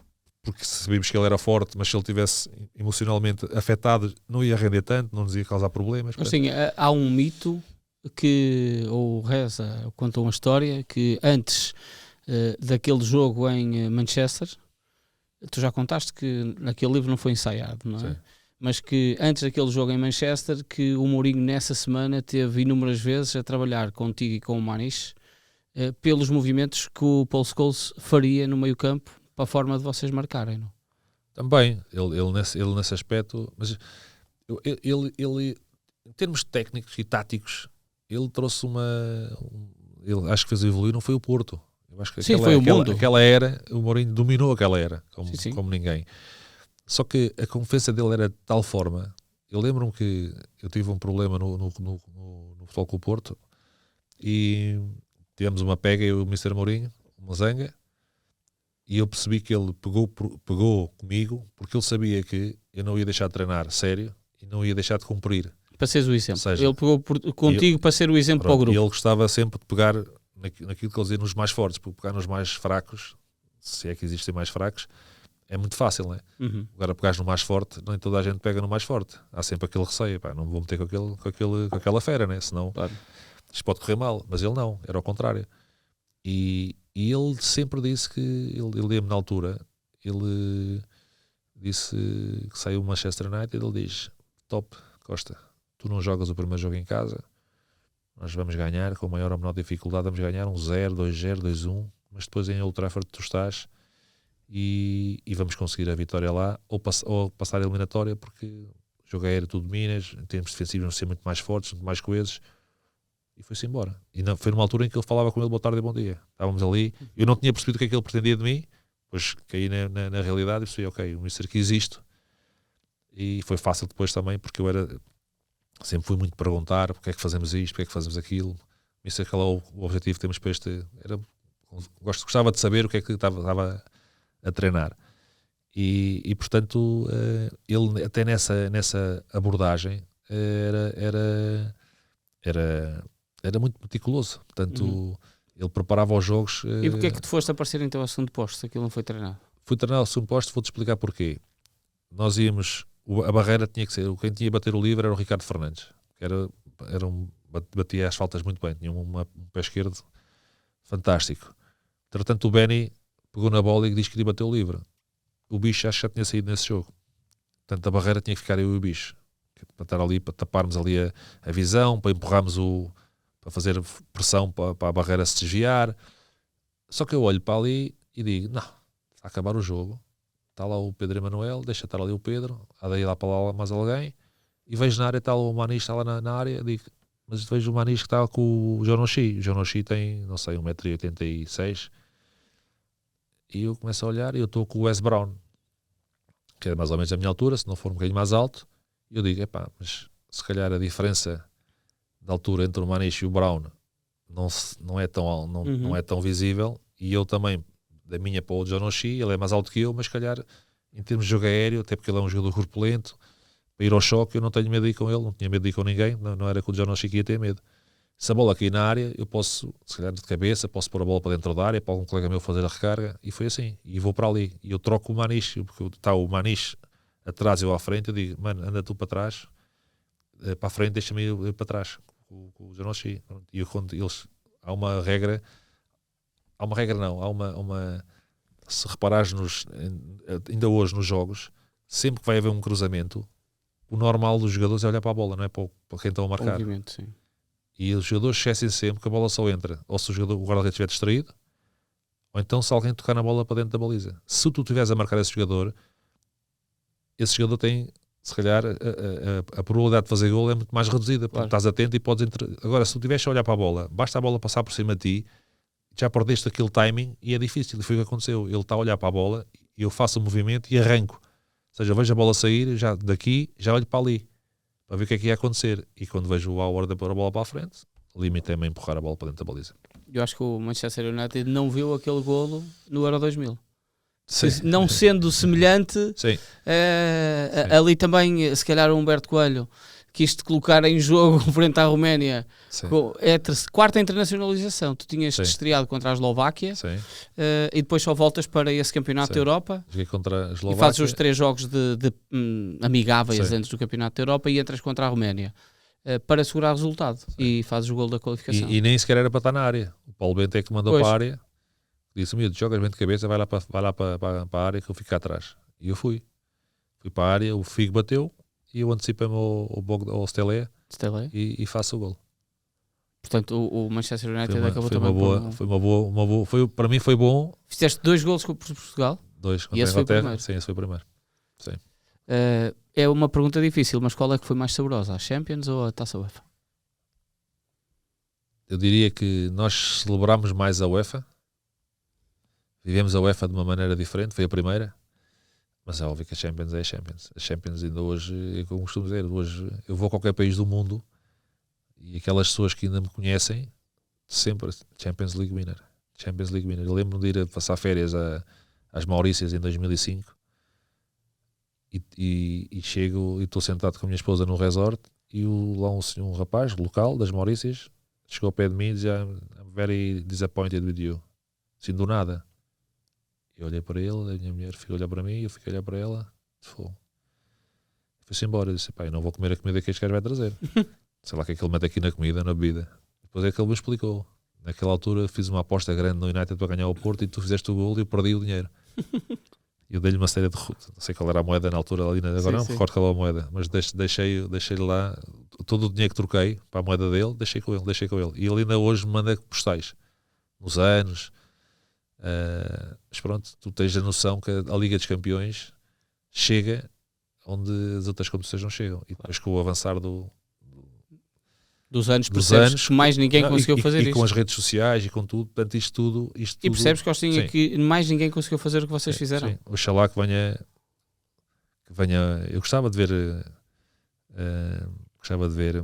porque sabíamos que ele era forte, mas se ele estivesse emocionalmente afetado não ia render tanto, não nos ia causar problemas. Mas sim, há um mito que, ou reza, ou conta uma história que antes daquele jogo em Manchester, tu já contaste que naquele livro não foi ensaiado, não é? Sim. Mas que antes daquele jogo em Manchester, que o Mourinho nessa semana teve inúmeras vezes a trabalhar contigo e com o Maniche pelos movimentos que o Paul Scholes faria no meio campo para a forma de vocês marcarem, não? Também, ele nesse aspecto, mas ele em termos técnicos e táticos, ele trouxe ele acho que fez evoluir, não foi o Porto. Eu acho que sim, foi o mundo. Aquela era, o Mourinho dominou aquela era, sim. como ninguém. Só que a confiança dele era de tal forma. Eu lembro-me que eu tive um problema no Futebol Clube Porto e tivemos uma pega, eu e o Mr. Mourinho, uma zanga, e eu percebi que ele pegou comigo porque ele sabia que eu não ia deixar de treinar sério e não ia deixar de cumprir. Para seres o exemplo. Seja, ele pegou contigo para ser o exemplo para o grupo. E ele gostava sempre de pegar naquilo que ele dizia nos mais fortes, porque pegar nos mais fracos, se é que existem mais fracos, é muito fácil, não é? Agora pegares no mais forte, nem toda a gente pega no mais forte. Há sempre aquele receio, não me vou meter com aquela fera, né? Senão claro, isto pode correr mal. Mas ele não, era ao contrário. E ele sempre disse que, ele deu-me na altura, ele disse que saiu o Manchester United, ele diz: top, Costa, tu não jogas o primeiro jogo em casa, nós vamos ganhar com maior ou menor dificuldade, vamos ganhar 1-0, 2-0, 2-1, mas depois em Old Trafford tu estás e vamos conseguir a vitória lá, ou passar a eliminatória, porque o jogo aéreo tu dominas, em termos defensivos vamos ser muito mais fortes, muito mais coesos, e foi-se embora. E não, foi numa altura em que ele falava com ele, boa tarde e bom dia. Estávamos ali, eu não tinha percebido o que é que ele pretendia de mim, depois caí na realidade e percebi, ok, o Mister aqui existe. E foi fácil depois também, porque eu sempre fui muito perguntar porque é que fazemos isto, porque é que fazemos aquilo. Mister, qual é o objetivo que temos para este... Gostava de saber o que é que estava a treinar. E portanto, ele até nessa abordagem era muito meticuloso. Portanto, ele preparava os jogos. E porquê é que tu foste aparecer então ao segundo posto, se aquilo não foi treinado? Fui treinar ao segundo posto, vou-te explicar porquê. Nós íamos, a barreira tinha que ser, quem tinha a bater o livre era o Ricardo Fernandes, que batia as faltas muito bem, tinha um pé esquerdo fantástico. Entretanto, o Benny pegou na bola e disse que queria bater o livre. O bicho acho que já tinha saído nesse jogo. Portanto, a barreira tinha que ficar eu e o bicho. Para estar ali, para taparmos ali a visão, para empurrarmos para fazer pressão para a barreira se desviar. Só que eu olho para ali e digo, não, está a acabar o jogo. Está lá o Pedro Emanuel, deixa estar ali o Pedro, há daí lá para lá mais alguém. E vejo na área, está o Maniche, está lá na área, digo, mas vejo o Maniche que está com o Jonoshi. O Jonoshi tem, não sei, 1,86 m. E eu começo a olhar e eu estou com o Wes Brown, que é mais ou menos a minha altura, se não for um bocadinho mais alto. E eu digo, epá, mas se calhar a diferença de altura entre o Maniche e o Brown não é tão visível. E eu também, da minha para o Jonoshi, ele é mais alto que eu, mas se calhar em termos de jogo aéreo, até porque ele é um jogador corpulento, para ir ao choque eu não tenho medo de ir com ele, não tinha medo de ir com ninguém, não era com o Jonoshi que ia ter medo. Se a bola cair na área, eu posso, se calhar de cabeça, posso pôr a bola para dentro da área, para algum colega meu fazer a recarga, e foi assim. E vou para ali, e eu troco o Maniche, porque está o Maniche atrás e eu à frente, eu digo, mano, anda tu para trás, para a frente, deixa-me ir para trás, com o Jonoshi. E eu, quando eles, há uma regra não, há uma se reparares ainda hoje nos jogos, sempre que vai haver um cruzamento, o normal dos jogadores é olhar para a bola, não é para quem estão a marcar. Obviamente, sim. E os jogadores esquecem sempre que a bola só entra ou se o guarda-redes estiver distraído, ou então se alguém tocar na bola para dentro da baliza. Se tu estiveres a marcar esse jogador tem, se calhar, a probabilidade de fazer gol é muito mais reduzida, porque estás atento e podes Agora, se tu estiveres a olhar para a bola, basta a bola passar por cima de ti, já perdeste aquele timing e é difícil. E foi o que aconteceu. Ele está a olhar para a bola e eu faço o movimento e arranco. Ou seja, eu vejo a bola sair, já daqui, já olho para ali, para ver o que é que ia acontecer. E quando vejo o Howard a pôr a bola para a frente, limitei-me a empurrar a bola para dentro da baliza. Eu acho que o Manchester United não viu aquele golo no Euro 2000. Sim. Não sendo semelhante, Sim. Ali também, se calhar o Humberto Coelho quis te colocar em jogo frente à Roménia. É a quarta internacionalização. Tu tinhas-te estreado contra a Eslováquia e depois só voltas para esse campeonato da Europa. Joguei contra a Eslováquia. E fazes os 3 jogos de amigáveis antes do campeonato da Europa e entras contra a Roménia para segurar o resultado e fazes o gol da qualificação. E nem sequer era para estar na área. O Paulo Bento é que mandou para a área. Disse, miúdo, jogas bem de cabeça, vai lá para a área que eu fico cá atrás. E eu fui para a área, o Figo bateu e eu antecipei-me ao Stelé e faço o gol. Portanto, o Manchester United acabou também para mim foi bom. Fizeste 2 golos por Portugal? 2 contra a Inglaterra? Sim, esse foi o primeiro. Sim. É uma pergunta difícil, mas qual é que foi mais saborosa, a Champions ou a Taça UEFA? Eu diria que nós celebramos mais a UEFA. Vivemos a UEFA de uma maneira diferente, foi a primeira, mas é óbvio que a Champions é a Champions. A Champions ainda hoje, como costumo dizer, hoje eu vou a qualquer país do mundo e aquelas pessoas que ainda me conhecem, sempre Champions League winner. Champions League winner. Eu lembro-me de ir a passar férias às Maurícias em 2005 e chego e estou sentado com a minha esposa no resort e lá um rapaz local das Maurícias chegou ao pé de mim e dizia, I'm very disappointed with you. Assim, do nada. Eu olhei para ele, a minha mulher ficou a olhar para mim, eu fiquei a olhar para ela. Foi-se embora. Eu disse, pá, eu não vou comer a comida que este gajo vai trazer. Sei lá o que é que ele mete aqui na comida, na bebida. Depois é que ele me explicou. Naquela altura fiz uma aposta grande no United para ganhar o Porto e tu fizeste o gol e eu perdi o dinheiro. Eu dei-lhe uma série de... Não sei qual era a moeda na altura ali, agora não me recordo qual era a moeda, mas deixei-lhe lá todo o dinheiro que troquei para a moeda dele, deixei com ele. E ele ainda hoje me manda postais. Nos anos... mas pronto, tu tens a noção que a Liga dos Campeões chega onde as outras competições não chegam e depois com o avançar dos anos, percebes que mais ninguém conseguiu fazer isto. E com as redes sociais e com tudo, portanto isto tudo... E percebes, Costinha, que mais ninguém conseguiu fazer o que vocês fizeram. Sim. Oxalá que venha... Eu gostava de ver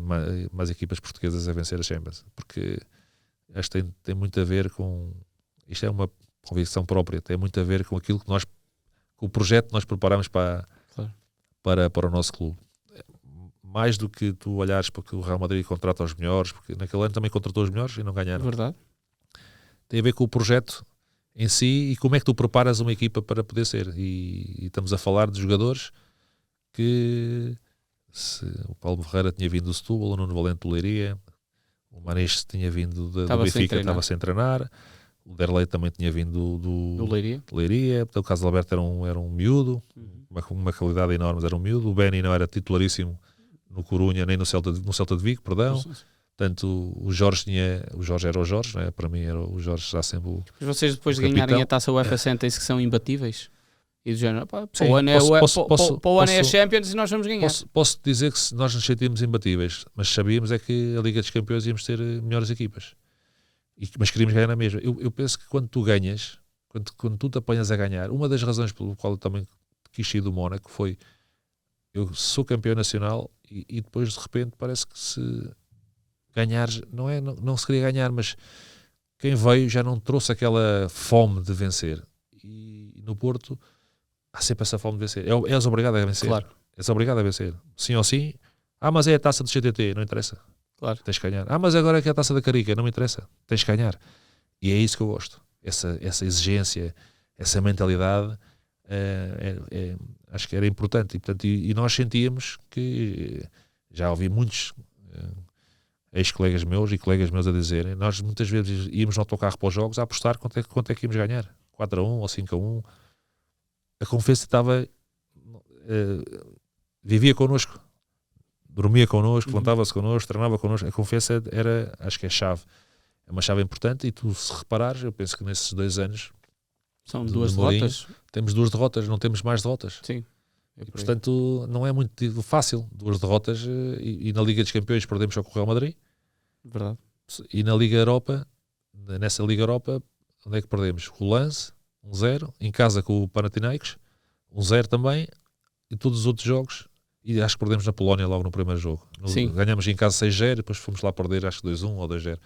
mais equipas portuguesas a vencer a Champions, porque acho que tem muito a ver com... Isto é uma convicção própria, tem muito a ver com aquilo que com o projeto que nós preparamos para o nosso clube. Mais do que tu olhares para que o Real Madrid contrata os melhores, porque naquele ano também contratou os melhores e não ganharam. Verdade. Tem a ver com o projeto em si e como é que tu preparas uma equipa para poder ser. E estamos a falar de jogadores que o Paulo Ferreira tinha vindo do Setúbal, o Nuno Valente do Leiria, o Manes tinha vindo do Benfica, estava sem treinar, o Derlei também tinha vindo do Leiria. Portanto, o Carlos Alberto era um miúdo, uma qualidade enorme, era um miúdo. O Benny não era titularíssimo no Corunha, nem no Celta de Vigo, perdão. Portanto, o Jorge era o Jorge, não é? Para mim era o Jorge já sempre o Vocês depois de ganharem a taça UEFA sentem-se que são imbatíveis? E do género, para o ano é a Champions e nós vamos ganhar. Posso dizer que nós nos sentimos imbatíveis, mas sabíamos é que a Liga dos Campeões íamos ter melhores equipas. Mas queríamos ganhar na mesma. Eu penso que quando tu ganhas, quando tu te apanhas a ganhar, uma das razões pelo qual eu também quis ir do Mónaco foi: eu sou campeão nacional e depois de repente parece que se ganhares, não se queria ganhar, mas quem veio já não trouxe aquela fome de vencer. E no Porto há sempre essa fome de vencer. És obrigado a vencer. Claro. És obrigado a vencer. Sim ou sim. Mas é a taça do CTT, não interessa. Claro. Tens que ganhar. Mas agora é que é a taça da Carica, não me interessa. Tens que ganhar. E é isso que eu gosto. Essa exigência, essa mentalidade, acho que era importante. E, portanto, e nós sentíamos que, já ouvi muitos ex-colegas meus e colegas meus a dizerem, nós muitas vezes íamos no autocarro para os jogos a apostar quanto é que íamos ganhar. 4-1 ou 5-1. A confiança estava... vivia connosco. Dormia connosco, levantava-se connosco, treinava connosco. A confiança era, acho que é chave. É uma chave importante. E tu, se reparares, eu penso que nesses 2 anos são 2 derrotas. Temos 2 derrotas, não temos mais derrotas. Sim. E, portanto, não é muito fácil. 2 derrotas e na Liga dos Campeões perdemos só com o Real Madrid. Verdade. E na Liga Europa, nessa Liga Europa, onde é que perdemos? O Lens, 1-0. Em casa com o Panathinaikos, 1-0 também. E todos os outros jogos... E acho que perdemos na Polónia logo no primeiro jogo. Ganhamos em casa 6-0, depois fomos lá perder, acho que 2-1 ou 2-0.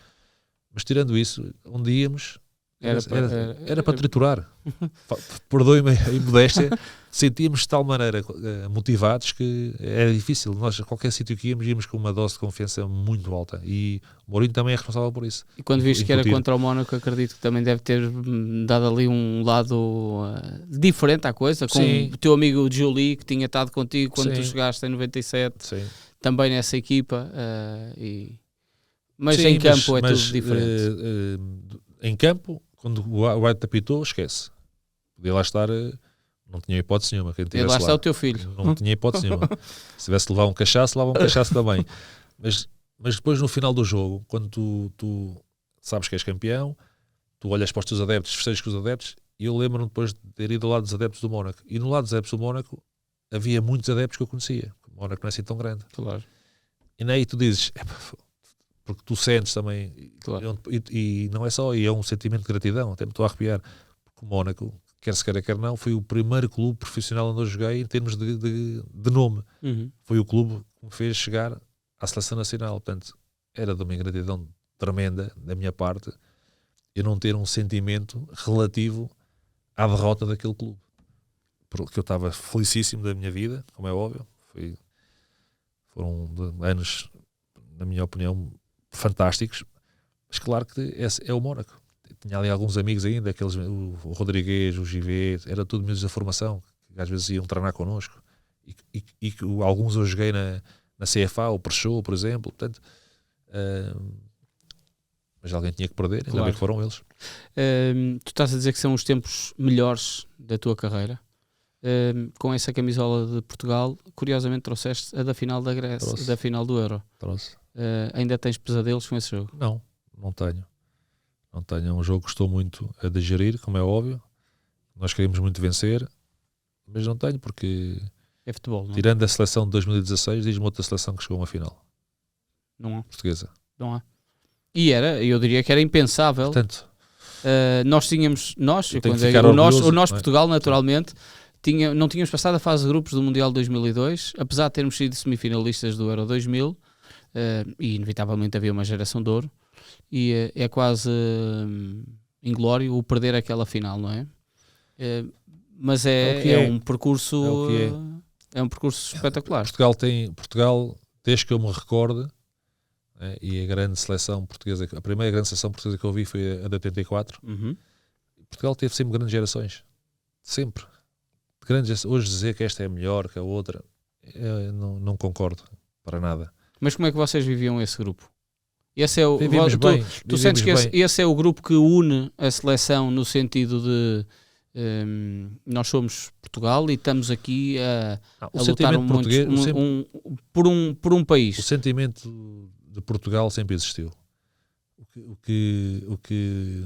Mas tirando isso, onde íamos, era para triturar. Perdoe-me a imodéstia. Sentíamos de tal maneira motivados que era difícil. Nós, a qualquer sítio que íamos com uma dose de confiança muito alta. E o Mourinho também é responsável por isso. E quando viste que era contra o Mónaco, acredito que também deve ter dado ali um lado diferente à coisa, com o teu amigo Jolie, que tinha estado contigo quando tu chegaste em 97, também nessa equipa. Mas em campo é tudo diferente. Em campo, quando o White apitou, esquece. Podia lá estar... Não tinha hipótese nenhuma. E lá está o teu filho. Não tinha hipótese nenhuma. Se tivesse de levar um cachaço, levava um cachaço também. Mas depois, no final do jogo, quando tu sabes que és campeão, tu olhas para os teus adeptos, festejas com os adeptos, e eu lembro-me depois de ter ido ao lado dos adeptos do Mónaco. E no lado dos adeptos do Mónaco havia muitos adeptos que eu conhecia. O Mónaco não é assim tão grande. Claro. E aí tu dizes... porque tu sentes também... Claro. E não é só... E é um sentimento de gratidão. Até me estou a arrepiar. Porque o Mónaco... quer se queira, quer não, foi o primeiro clube profissional onde eu joguei em termos de nome. Foi o clube que me fez chegar à Seleção Nacional. Portanto, era de uma ingratidão tremenda da minha parte eu não ter um sentimento relativo à derrota daquele clube. Porque eu estava felicíssimo da minha vida, como é óbvio. Foram anos, na minha opinião, fantásticos. Mas claro que é o Mónaco. Tinha ali alguns amigos ainda, o Rodrigues, o GV, era tudo meus da formação, que às vezes iam treinar connosco. E alguns eu joguei na CFA, o Prechou, por exemplo. Portanto, mas alguém tinha que perder, ainda bem que foram eles. Tu estás a dizer que são os tempos melhores da tua carreira. Com essa camisola de Portugal, curiosamente trouxeste a da final da Grécia, da final do Euro. Trouxe. Ainda tens pesadelos com esse jogo? Não tenho. Não tenho. É um jogo que estou muito a digerir, como é óbvio. Nós queríamos muito vencer, mas não tenho, porque é futebol, não? Tirando a seleção de 2016, diz-me outra seleção que chegou a uma final. Não há. portuguesa. Não há. E eu diria que era impensável. Portanto, Nós tínhamos, eu tenho que ficar orgulhoso, o nosso não é? Portugal, naturalmente, não tínhamos passado a fase de grupos do Mundial 2002, apesar de termos sido semifinalistas do Euro 2000, e inevitavelmente havia uma geração de ouro, e é quase inglório o perder aquela final, não é? Mas é um percurso é um percurso espetacular. Portugal, desde que eu me recordo, e a grande seleção portuguesa, a primeira grande seleção portuguesa que eu vi foi a de 84. Uhum. Portugal teve sempre grandes gerações, sempre grandes. Hoje dizer que esta é melhor que a outra, não concordo para nada. Mas como é que vocês viviam esse grupo? Esse é o, Vivemos bem, tu sentes que bem. esse é o grupo que une a seleção no sentido de nós somos Portugal e estamos aqui a lutar por um país. O sentimento de Portugal sempre existiu. O que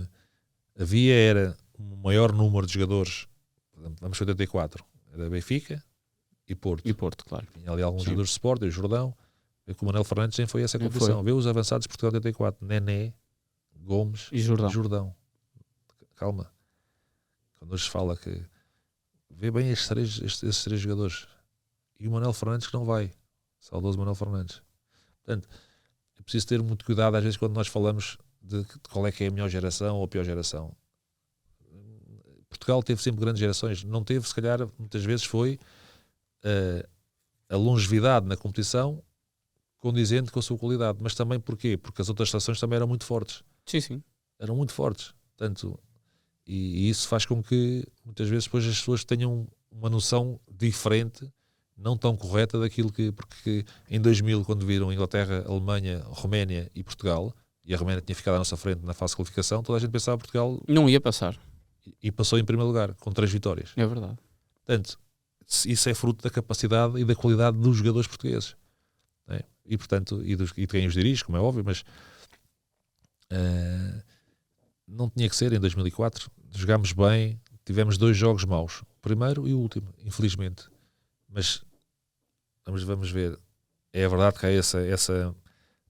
havia era um maior número de jogadores. Vamos para 84. Era Benfica e Porto. E Porto, claro. Tinha ali alguns jogadores de Sport, e o Jordão. Com o Manuel Fernandes nem foi essa competição. Vê os avançados de Portugal de 84. Nené, Gomes e Jordão. Calma. Quando hoje se fala que vê bem esses três jogadores. E o Manuel Fernandes que não vai. Saudoso Manuel Fernandes. Portanto, é preciso ter muito cuidado às vezes quando nós falamos de qual é que é a melhor geração ou a pior geração. Portugal teve sempre grandes gerações. Não teve, se calhar, muitas vezes foi a longevidade na competição condizente com a sua qualidade. Mas também porquê? Porque as outras seleções também eram muito fortes. Sim. Eram muito fortes. Portanto, e isso faz com que muitas vezes depois as pessoas tenham uma noção diferente, não tão correta daquilo que... Porque em 2000, quando viram Inglaterra, Alemanha, Roménia e Portugal, e a Roménia tinha ficado à nossa frente na fase de qualificação, toda a gente pensava que Portugal não ia passar. E passou em primeiro lugar, com 3 vitórias. É verdade. Portanto, isso é fruto da capacidade e da qualidade dos jogadores portugueses. Né? E, portanto, e de quem os dirige, como é óbvio, mas não tinha que ser em 2004. Jogámos bem, tivemos 2 jogos maus. O primeiro e o último, infelizmente. Mas vamos ver. É verdade que há essa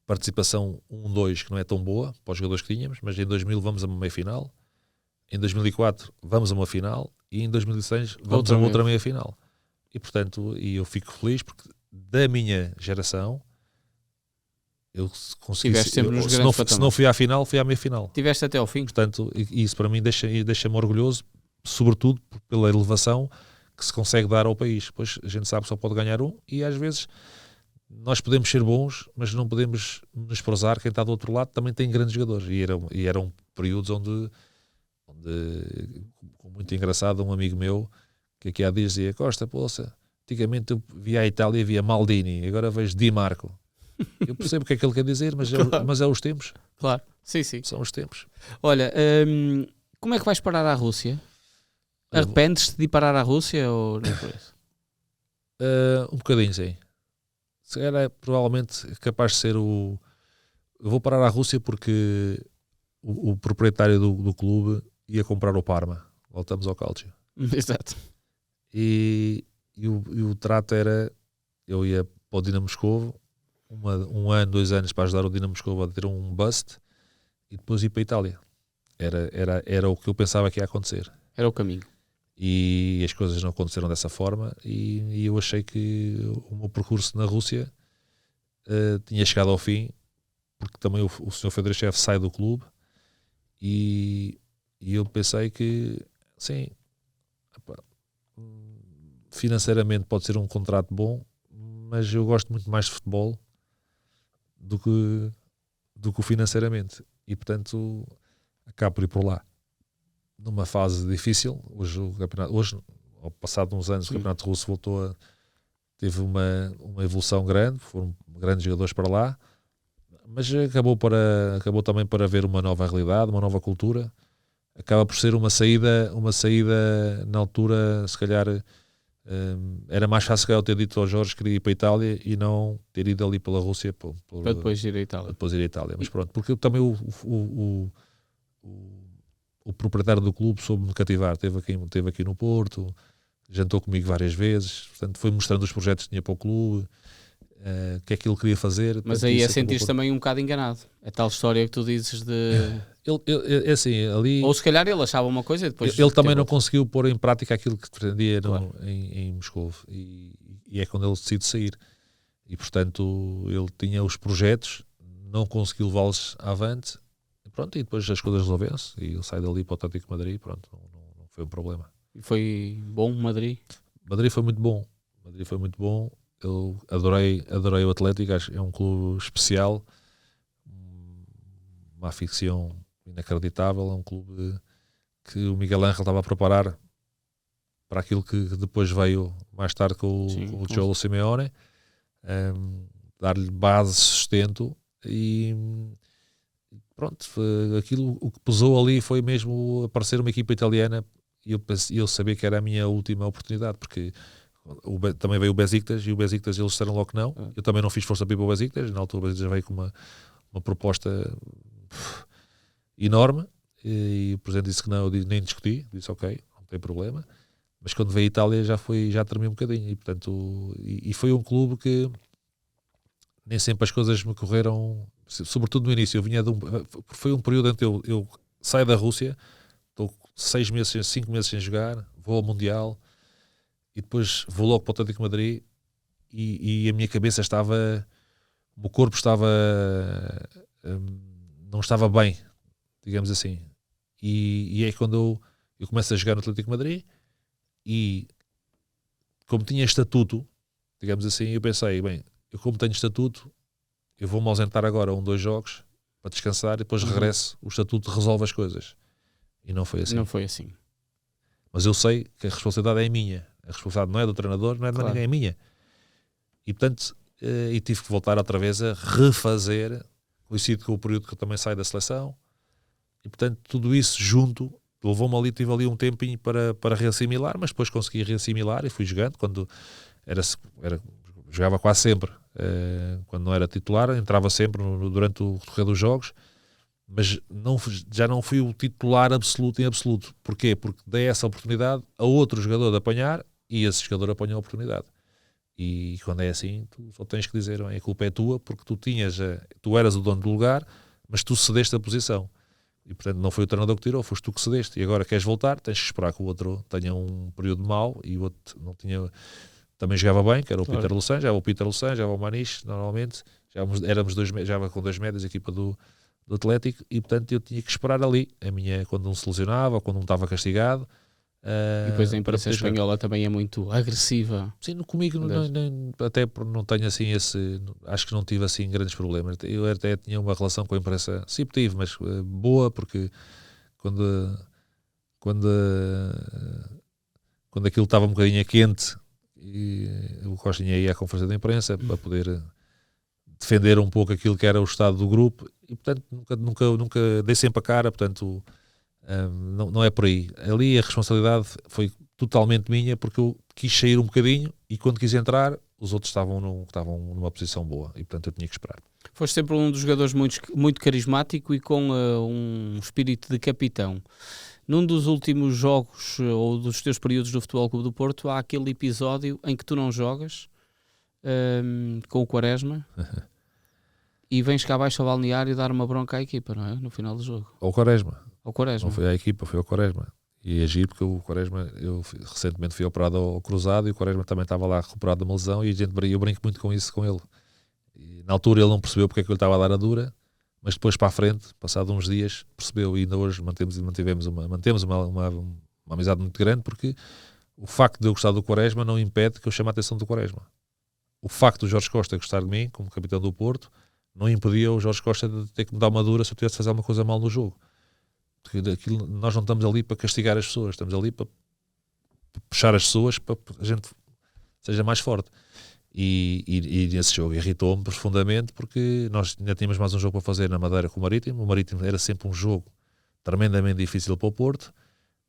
participação 1-2 que não é tão boa para os jogadores que tínhamos, mas em 2000 vamos a uma meia-final. Em 2004 vamos a uma final e em 2006 vamos a outra meia-final. E portanto, eu fico feliz porque da minha geração eu consegui. Se não fui à final, fui à meia-final. Tiveste até ao fim. Portanto, isso para mim deixa-me orgulhoso, sobretudo pela elevação que se consegue dar ao país. Pois a gente sabe que só pode ganhar um e às vezes nós podemos ser bons, mas não podemos desprezar quem está do outro lado também tem grandes jogadores. E eram períodos onde muito engraçado, um amigo meu que aqui há dias dizia: Costa, poça, antigamente eu via a Itália e via Maldini, agora vejo Di Marco. Eu percebo o que é que ele quer dizer, mas, claro. Mas é os tempos. Claro, sim. São os tempos. Olha, como é que vais parar à Rússia? Arrependes-te de ir parar à Rússia ou não é por isso? Um bocadinho, sim. Se calhar, provavelmente capaz de ser eu vou parar à Rússia porque o proprietário do clube ia comprar o Parma. Voltamos ao Calcio. Exato. E o trato era: eu ia para o Dinamo Moscovo, 1 ano, 2 anos para ajudar o Dinamo Moscovo a ter um bust e depois ir para a Itália. Era o que eu pensava que ia acontecer. Era o caminho. E as coisas não aconteceram dessa forma e eu achei que o meu percurso na Rússia tinha chegado ao fim, porque também o Sr. Federachev sai do clube e eu pensei que sim, financeiramente pode ser um contrato bom, mas eu gosto muito mais de futebol do que financeiramente e portanto acabo por ir por lá numa fase difícil. Hoje, ao passado de uns anos, o campeonato russo teve uma evolução grande, foram grandes jogadores para lá, mas acabou também para haver uma nova realidade, uma nova cultura. Acaba por ser uma saída na altura, se calhar era mais fácil eu ter dito ao Jorge que queria ir para a Itália e não ter ido ali pela Rússia para depois ir à Itália. Mas pronto, porque também o proprietário do clube soube-me cativar, esteve aqui no Porto, jantou comigo várias vezes, portanto foi mostrando os projetos que tinha para o clube que é que ele queria fazer. Mas aí é sentir-se também um bocado enganado. É tal história que tu dizes de... É assim, ali... Ou se calhar ele achava uma coisa e depois... Ele também não conseguiu pôr em prática aquilo que pretendia claro. em Moscou. E é quando ele decide sair. E, portanto, ele tinha os projetos, não conseguiu levá-los avante. E pronto, e depois as coisas resolveram-se. E ele sai dali para o Atlético de Madrid. Pronto, não foi um problema. E foi bom Madrid? Madrid foi muito bom. Eu adorei o Atlético. Acho que é um clube especial. Uma afição inacreditável. É um clube que o Miguel Ángel estava a preparar para aquilo que depois veio mais tarde com o Cholo Simeone, dar-lhe base, sustento, e pronto, aquilo, o que pesou ali foi mesmo aparecer uma equipa italiana, e eu sabia que era a minha última oportunidade, porque também veio o Besiktas, e o Besiktas eles disseram logo que não. Eu também não fiz força para ir para o Besiktas. Na altura o Besiktas veio com uma proposta enorme, e o presidente disse que não, eu nem discuti, disse ok, não tem problema. Mas quando veio a Itália já tremi um bocadinho, e portanto, e foi um clube que nem sempre as coisas me correram, sobretudo no início. Eu vinha foi um período em que eu saio da Rússia, estou 5 meses sem jogar, vou ao Mundial, e depois vou logo para o Atlético de Madrid, e a minha cabeça estava, o meu corpo estava, não estava bem, digamos assim. E é quando eu começo a jogar no Atlético de Madrid, e como tinha estatuto, digamos assim, eu pensei, bem, eu como tenho estatuto, eu vou-me ausentar agora 2 jogos para descansar, e depois regresso, o estatuto resolve as coisas. E não foi assim. Não foi assim. Mas eu sei que a responsabilidade é minha. A responsabilidade não é do treinador, não é de ninguém, é minha. E portanto, e tive que voltar outra vez a refazer, coincido com o período que eu também saio da seleção, e portanto tudo isso junto levou-me ali, tive ali um tempinho para reassimilar, mas depois consegui reassimilar e fui jogando. Quando jogava quase sempre, quando não era titular, entrava sempre durante o decorrer dos jogos, mas já não fui o titular absoluto em absoluto. Porquê? Porque dei essa oportunidade a outro jogador de apanhar, e esse jogador apanhou a oportunidade. E quando é assim, tu só tens que dizer, a culpa é tua, porque tu eras o dono do lugar, mas tu cedeste a posição. E portanto não foi o treinador que tirou, foste tu que cedeste. E agora queres voltar, tens que esperar que o outro tenha um período mau, e o outro não tinha, também jogava bem, que era o Peter Lussan, já era o Peter Lussan, já era o Maniche, normalmente, já com 2 médias, a equipa do Atlético, e portanto eu tinha que esperar ali, quando um se lesionava, ou quando um estava castigado. E depois a imprensa espanhola também é muito agressiva. Sim, comigo até não tenho assim acho que não tive assim grandes problemas. Eu até tinha uma relação com a imprensa, sim, tive, mas boa, porque quando aquilo estava um bocadinho quente, e o Costinha ia à conferência de imprensa para poder defender um pouco aquilo que era o estado do grupo, e portanto nunca dei sempre a cara, portanto não é por aí. Ali a responsabilidade foi totalmente minha, porque eu quis sair um bocadinho, e quando quis entrar os outros estavam numa posição boa, e portanto eu tinha que esperar. Foste sempre um dos jogadores muito carismático e com um espírito de capitão. Num dos últimos jogos ou dos teus períodos do Futebol Clube do Porto, há aquele episódio em que tu não jogas com o Quaresma e vens cá abaixo ao balneário dar uma bronca à equipa, não é? No final do jogo. Ao Quaresma. Não foi à equipa, foi ao Quaresma. E agir, porque o Quaresma, eu recentemente fui operado ao cruzado, e o Quaresma também estava lá recuperado de uma lesão, e eu brinco muito com isso com ele. E, na altura ele não percebeu porque é que eu lhe estava a dar a dura, mas depois para a frente, passado uns dias, percebeu, e ainda hoje mantemos uma amizade muito grande, porque o facto de eu gostar do Quaresma não impede que eu chame a atenção do Quaresma. O facto do Jorge Costa gostar de mim, como capitão do Porto, não impedia o Jorge Costa de ter que me dar uma dura se eu tivesse de fazer alguma coisa mal no jogo. Porque nós não estamos ali para castigar as pessoas, estamos ali para puxar as pessoas para que a gente seja mais forte. E nesse jogo irritou-me profundamente, porque nós ainda tínhamos mais um jogo para fazer na Madeira com o Marítimo. O Marítimo era sempre um jogo tremendamente difícil para o Porto.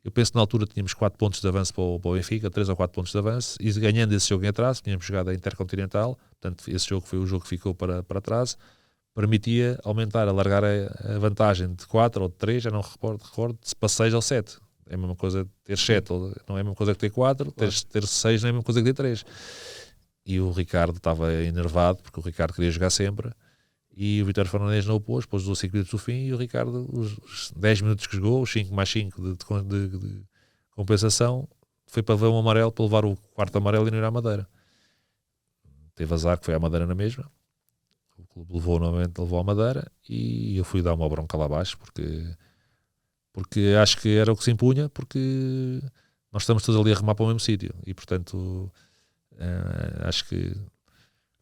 Eu penso que na altura tínhamos 4 pontos de avanço para o Benfica, 3 ou 4 pontos de avanço, e ganhando esse jogo em atraso, tínhamos jogado a Intercontinental, portanto esse jogo foi o jogo que ficou para trás, permitia alargar a vantagem de 4 ou de 3, já não recordo, para 6 ou 7. É a mesma coisa ter 7, não é a mesma coisa que ter 4, ter 6 não é a mesma coisa que ter 3. e o Ricardo estava enervado, porque o Ricardo queria jogar sempre, e o Vítor Fernandes não o pôs os 5 minutos do fim, e o Ricardo, os 10 minutos que jogou, os 5 mais 5 de compensação, foi para ver um amarelo, para levar o quarto amarelo e não ir à Madeira. Teve azar que foi à Madeira na mesma, o clube levou à Madeira, e eu fui dar uma bronca lá abaixo, porque acho que era o que se impunha, porque nós estamos todos ali a remar para o mesmo sítio, e portanto acho que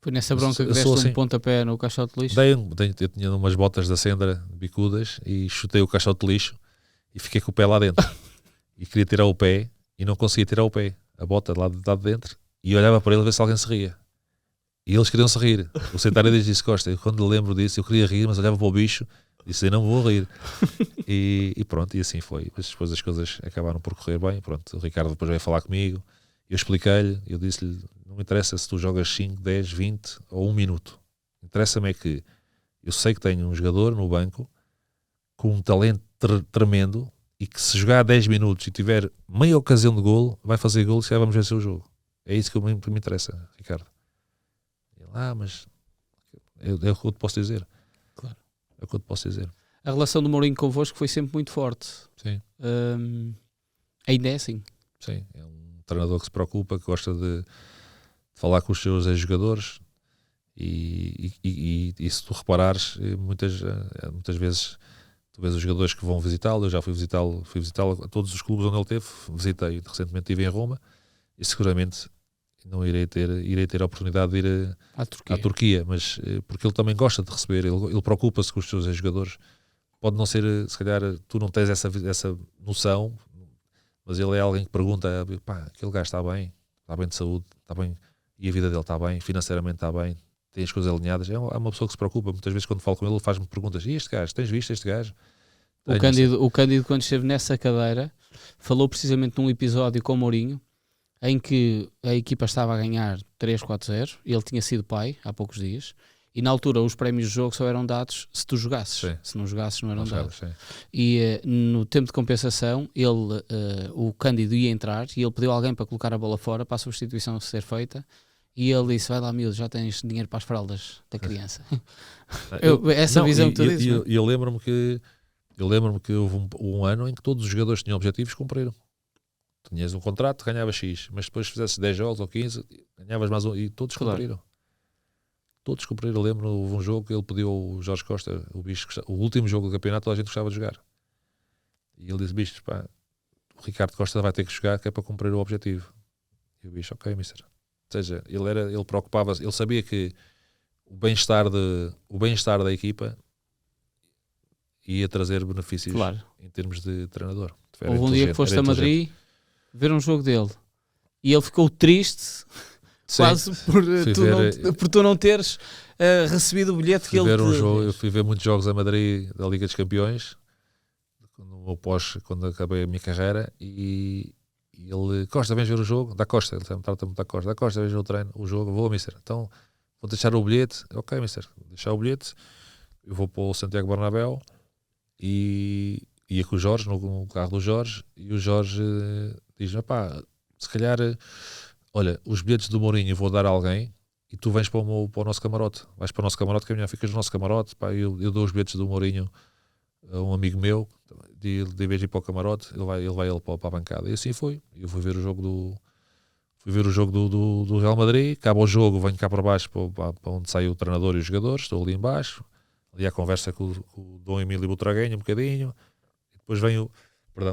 foi nessa bronca que deste assim, pontapé no caixote de lixo? Eu tinha umas botas da Sendra bicudas e chutei o caixote de lixo e fiquei com o pé lá dentro e queria tirar o pé e não conseguia tirar o pé, a bota lá de dentro, e olhava para ele a ver se alguém se ria, e eles queriam se rir. O Centário disse: Costa, eu, quando lembro disso, eu queria rir, mas olhava para o bicho e disse: eu não vou rir. E pronto, e assim foi. Mas depois as coisas acabaram por correr bem. Pronto, o Ricardo depois veio falar comigo, eu expliquei-lhe, eu disse-lhe: não me interessa se tu jogas 5, 10, 20 ou 1 minuto, interessa-me é que eu sei que tenho um jogador no banco com um talento tremendo, e que se jogar 10 minutos e tiver meia ocasião de golo, vai fazer golo e já vamos vencer o jogo. É isso que me interessa, Ricardo. Ele: mas é o que eu te posso dizer. Claro. É o que eu te posso dizer. A relação do Mourinho convosco foi sempre muito forte. Sim. Ainda é assim? Sim, é um treinador que se preocupa, que gosta de falar com os seus ex-jogadores, e se tu reparares, muitas vezes tu vês os jogadores que vão visitá-lo. Eu já fui visitá-lo a todos os clubes onde ele teve, visitei, recentemente estive em Roma, e seguramente não irei ter a oportunidade de ir à Turquia, mas porque ele também gosta de receber, ele preocupa-se com os seus ex-jogadores. Pode não ser, se calhar tu não tens essa noção, mas ele é alguém que pergunta: aquele gajo está bem de saúde, está bem, e a vida dele está bem, financeiramente está bem, tem as coisas alinhadas. É uma pessoa que se preocupa. Muitas vezes quando falo com ele faz-me perguntas: e este gajo, tens visto este gajo? O Cândido, quando esteve nessa cadeira, falou precisamente num episódio com o Mourinho, em que a equipa estava a ganhar 3-4-0, ele tinha sido pai há poucos dias, e na altura os prémios de jogo só eram dados se tu jogasses. Sim. Se não jogasses não eram dados. Sim. E no tempo de compensação, o Cândido ia entrar e ele pediu a alguém para colocar a bola fora para a substituição ser feita, e ele disse: vai lá, miúdo, já tens dinheiro para as fraldas da criança. Visão que tu dizes. Eu lembro-me que houve um ano em que todos os jogadores que tinham objetivos cumpriram. Tinhas um contrato, ganhavas X, mas depois fizesses 10 jogos ou 15, ganhavas mais um, e todos cumpriram. Todos cumpriram. Eu lembro, houve um jogo que ele pediu ao Jorge Costa, o último jogo do campeonato, a gente gostava de jogar. E ele disse: bicho, o Ricardo Costa vai ter que jogar, que é para cumprir o objetivo. E o bicho: ok, mister. Ou seja, ele preocupava-se, ele sabia que o bem-estar da equipa ia trazer benefícios, claro, em termos de treinador. Houve um dia que foste a Madrid ver um jogo dele e ele ficou triste, quase por tu não teres recebido o bilhete que ele Eu fui ver muitos jogos a Madrid da Liga dos Campeões quando acabei a minha carreira, e ele: Costa, vens ver o jogo? Da Costa, ele trata-me da Costa. Da Costa, vens ver o treino, o jogo? Vou, mister. Então vou deixar o bilhete. Ok, mister, deixar o bilhete. Eu vou para o Santiago Bernabéu e ia com o Jorge, no carro do Jorge, e o Jorge diz: se calhar, olha, os bilhetes do Mourinho eu vou dar a alguém e tu vens para o nosso camarote. Vais para o nosso camarote, que é melhor, ficas no nosso camarote. Eu dou os bilhetes do Mourinho a um amigo meu, de vez de ir para o camarote, ele vai para a bancada. E assim foi. Eu fui ver o jogo do Real Madrid, acaba o jogo, venho cá para baixo, para onde sai o treinador e os jogadores, estou ali em baixo, ali à conversa com o Dom Emílio Butragueño um bocadinho, e depois vem o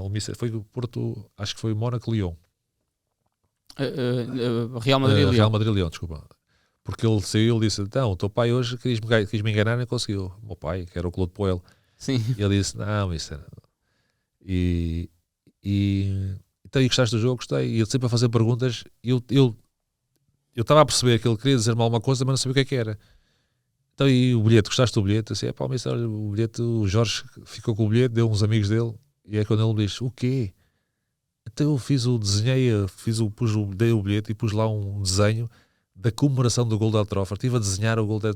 Mister, foi o Porto, acho que foi o Mónaco-Lyon. Real Madrid-Lyon, desculpa. Porque ele saiu e disse: então, o teu pai hoje quis me enganar e não conseguiu. O meu pai, que era o Claude Puel. Sim. E ele disse: não, mister. Então, e gostaste do jogo? Gostei. E ele sempre a fazer perguntas. Eu estava a perceber que ele queria dizer-me alguma coisa, mas não sabia o que era. Então, e o bilhete? Gostaste do bilhete? Assim: mister, o bilhete, o Jorge ficou com o bilhete, deu uns amigos dele. E é quando ele me diz: o quê? Então eu dei o bilhete e pus lá um desenho da comemoração do gol de Old Trafford. Estive a desenhar o gol de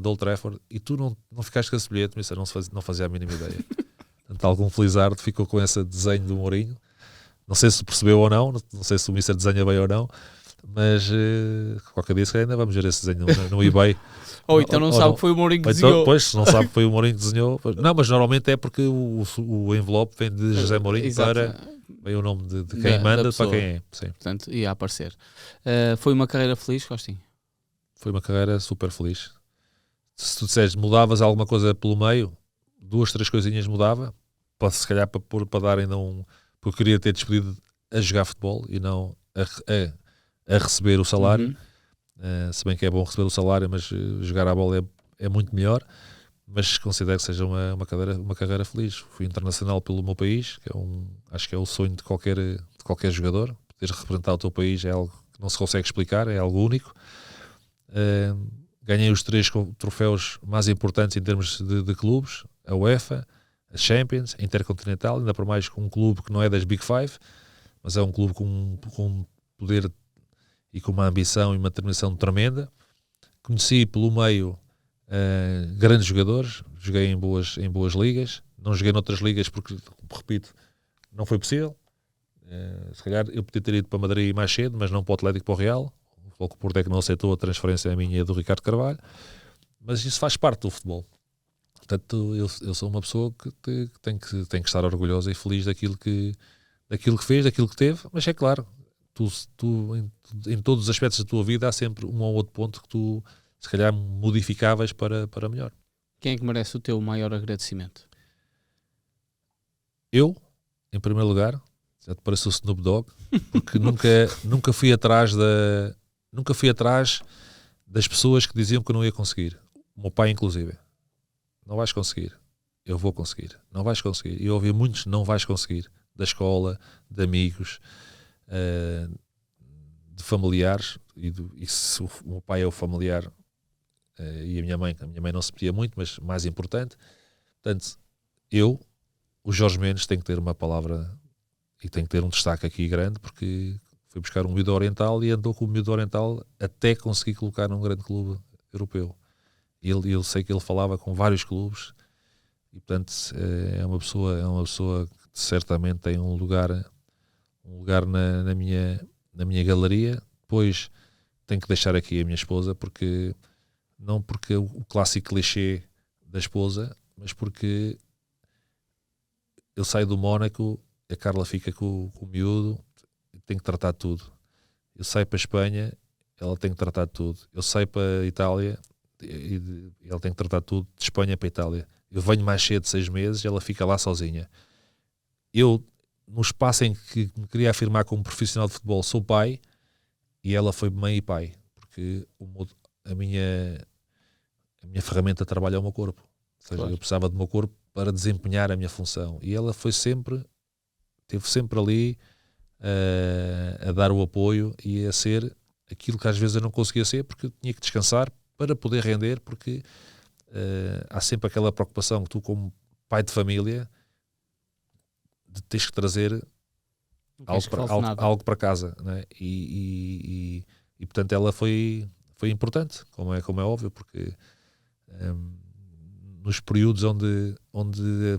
Old Trafford e tu não ficaste com esse bilhete, mister, não fazia a mínima ideia. Portanto, algum felizardo ficou com esse desenho do Mourinho. Não sei se percebeu ou não sei se o mister desenha bem ou não, mas qualquer dia ainda vamos ver esse desenho no eBay. Ou então não sabe que foi o Mourinho que desenhou. Pois, se não sabe que foi o Mourinho que desenhou. Não, mas normalmente é porque o envelope vem de José Mourinho para... Vem o nome de quem manda para quem é. Sim. Portanto, ia aparecer. Foi uma carreira feliz, Costinho? Foi uma carreira super feliz. Se tu disseres mudavas alguma coisa pelo meio, 2, 3 coisinhas mudava, se calhar para dar ainda porque eu queria ter despedido a jogar futebol e não a receber o salário. Se bem que é bom receber o salário, mas jogar a bola é muito melhor. Mas considero que seja uma carreira feliz. Fui internacional pelo meu país, que acho que é o sonho de qualquer jogador. Poder representar o teu país é algo que não se consegue explicar, é algo único. Ganhei os 3 troféus mais importantes em termos de clubes: a UEFA, a Champions, a Intercontinental, ainda por mais com um clube que não é das Big Five, mas é um clube com poder e com uma ambição e uma determinação tremenda. Conheci pelo meio grandes jogadores, joguei em boas ligas, não joguei noutras ligas porque, repito, não foi possível. Se calhar eu podia ter ido para Madrid mais cedo, mas não para o Atlético, para o Real. O Porto é que não aceitou a transferência a minha e a do Ricardo Carvalho, mas isso faz parte do futebol. Portanto, eu sou uma pessoa que tem que estar orgulhosa e feliz daquilo que fez, daquilo que teve, mas é claro, tu em todos os aspectos da tua vida há sempre um ou outro ponto que tu se calhar modificáveis para melhor. Quem é que merece o teu maior agradecimento? Eu, em primeiro lugar, já te parece o Snoop Dogg, porque nunca fui atrás das pessoas que diziam que eu não ia conseguir. O meu pai, inclusive. Não vais conseguir. Eu vou conseguir. Não vais conseguir. E eu ouvi muitos não vais conseguir. Da escola, de amigos, de familiares. E se o meu pai é o familiar e a minha mãe não se pedia muito, mas mais importante. Portanto, o Jorge Mendes, tem que ter uma palavra e tem que ter um destaque aqui grande, porque foi buscar um miúdo oriental e andou com o miúdo oriental até conseguir colocar num grande clube europeu. Eu sei que ele falava com vários clubes e, portanto, é uma pessoa que certamente tem um lugar na minha galeria. Depois tenho que deixar aqui a minha esposa, não porque o clássico clichê da esposa, mas porque eu saio do Mónaco, a Carla fica com o miúdo, tem que tratar de tudo. Eu saio para a Espanha, ela tem que tratar de tudo. Eu saio para a Itália e ela tem que tratar de tudo, de Espanha para a Itália. Eu venho mais cedo de 6 meses, ela fica lá sozinha. Eu, no espaço em que me queria afirmar como profissional de futebol, sou pai, e ela foi mãe e pai, porque a minha ferramenta de trabalho é o meu corpo. Ou seja, claro, eu precisava do meu corpo para desempenhar a minha função. E ela esteve sempre ali a dar o apoio e a ser aquilo que às vezes eu não conseguia ser, porque eu tinha que descansar para poder render, porque há sempre aquela preocupação que tu, como pai de família, tens que trazer algo para casa, não é? E portanto ela foi importante, como é óbvio, porque nos períodos onde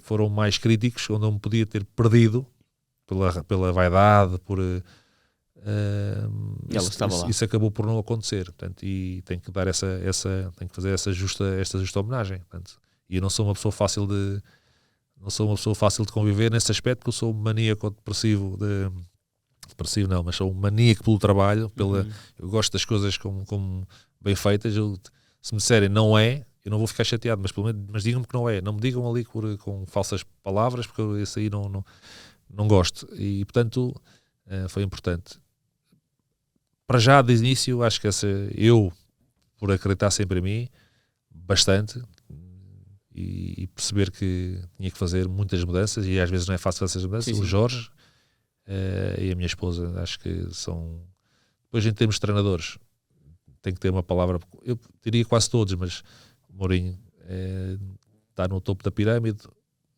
foram mais críticos, onde eu me podia ter perdido pela vaidade, isso acabou por não acontecer, portanto, e tenho que dar tenho que fazer esta justa homenagem, portanto, e eu não sou uma pessoa fácil de conviver nesse aspecto, porque eu sou um maníaco depressivo não, mas sou um maníaco pelo trabalho, eu gosto das coisas como bem feitas. Se me disserem não é, eu não vou ficar chateado, mas digam-me que não é, não me digam ali com falsas palavras, porque eu esse aí não gosto, e portanto foi importante. Para já, de início, acho que eu, por acreditar sempre em mim, bastante, e perceber que tinha que fazer muitas mudanças, e às vezes não é fácil fazer essas mudanças. Sim. O Jorge e a minha esposa, acho que são... Depois, em termos de treinadores, tem que ter uma palavra, eu diria quase todos, mas o Mourinho está no topo da pirâmide.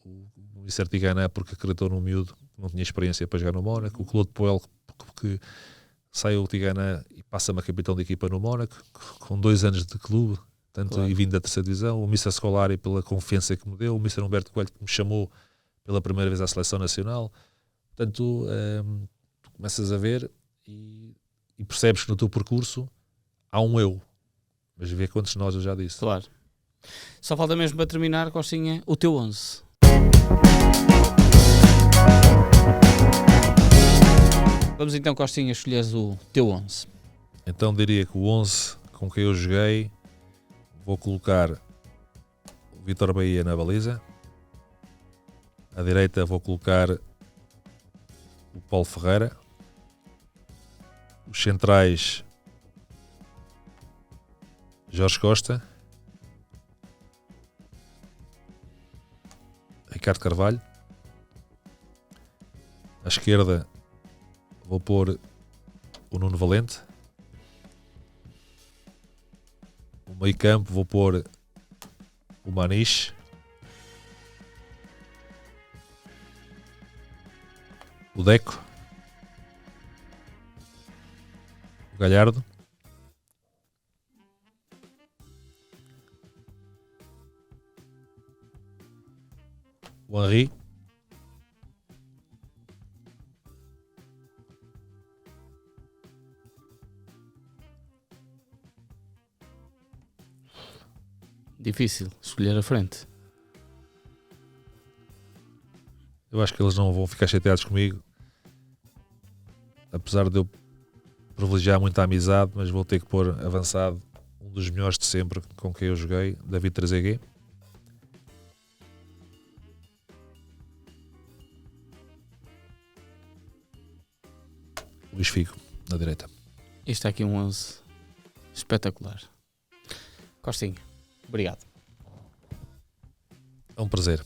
O Mr. Tigana, porque acreditou no miúdo, não tinha experiência para jogar no Mónaco. O Claude Puel, porque saiu o Tigana e passa-me a capitão de equipa no Mónaco, com 2 anos de clube, tanto, claro, e vindo da 3ª divisão. O Mr. Scolari, pela confiança que me deu. O Mr. Humberto Coelho, que me chamou pela primeira vez à Seleção Nacional. Portanto, tu começas a ver, e e percebes que no teu percurso há um eu. Mas vê quantos nós eu já disse. Claro. Só falta mesmo para terminar, Costinha, o teu 11. Vamos então, Costinha, escolheres o teu 11. Então diria que o 11 com quem eu joguei, vou colocar o Vítor Bahia na baliza. À direita vou colocar o Paulo Ferreira. Os centrais, Jorge Costa, Ricardo Carvalho. À esquerda vou pôr o Nuno Valente. No meio campo vou pôr o Maniche. O Deco. O Galhardo. O Henry. Difícil escolher a frente. Eu acho que eles não vão ficar chateados comigo, apesar de eu privilegiar muito a amizade, mas vou ter que pôr avançado um dos melhores de sempre com quem eu joguei, David Trezeguet. Luís Figo, na direita. Isto é aqui um 11 espetacular. Costinha, obrigado. É um prazer.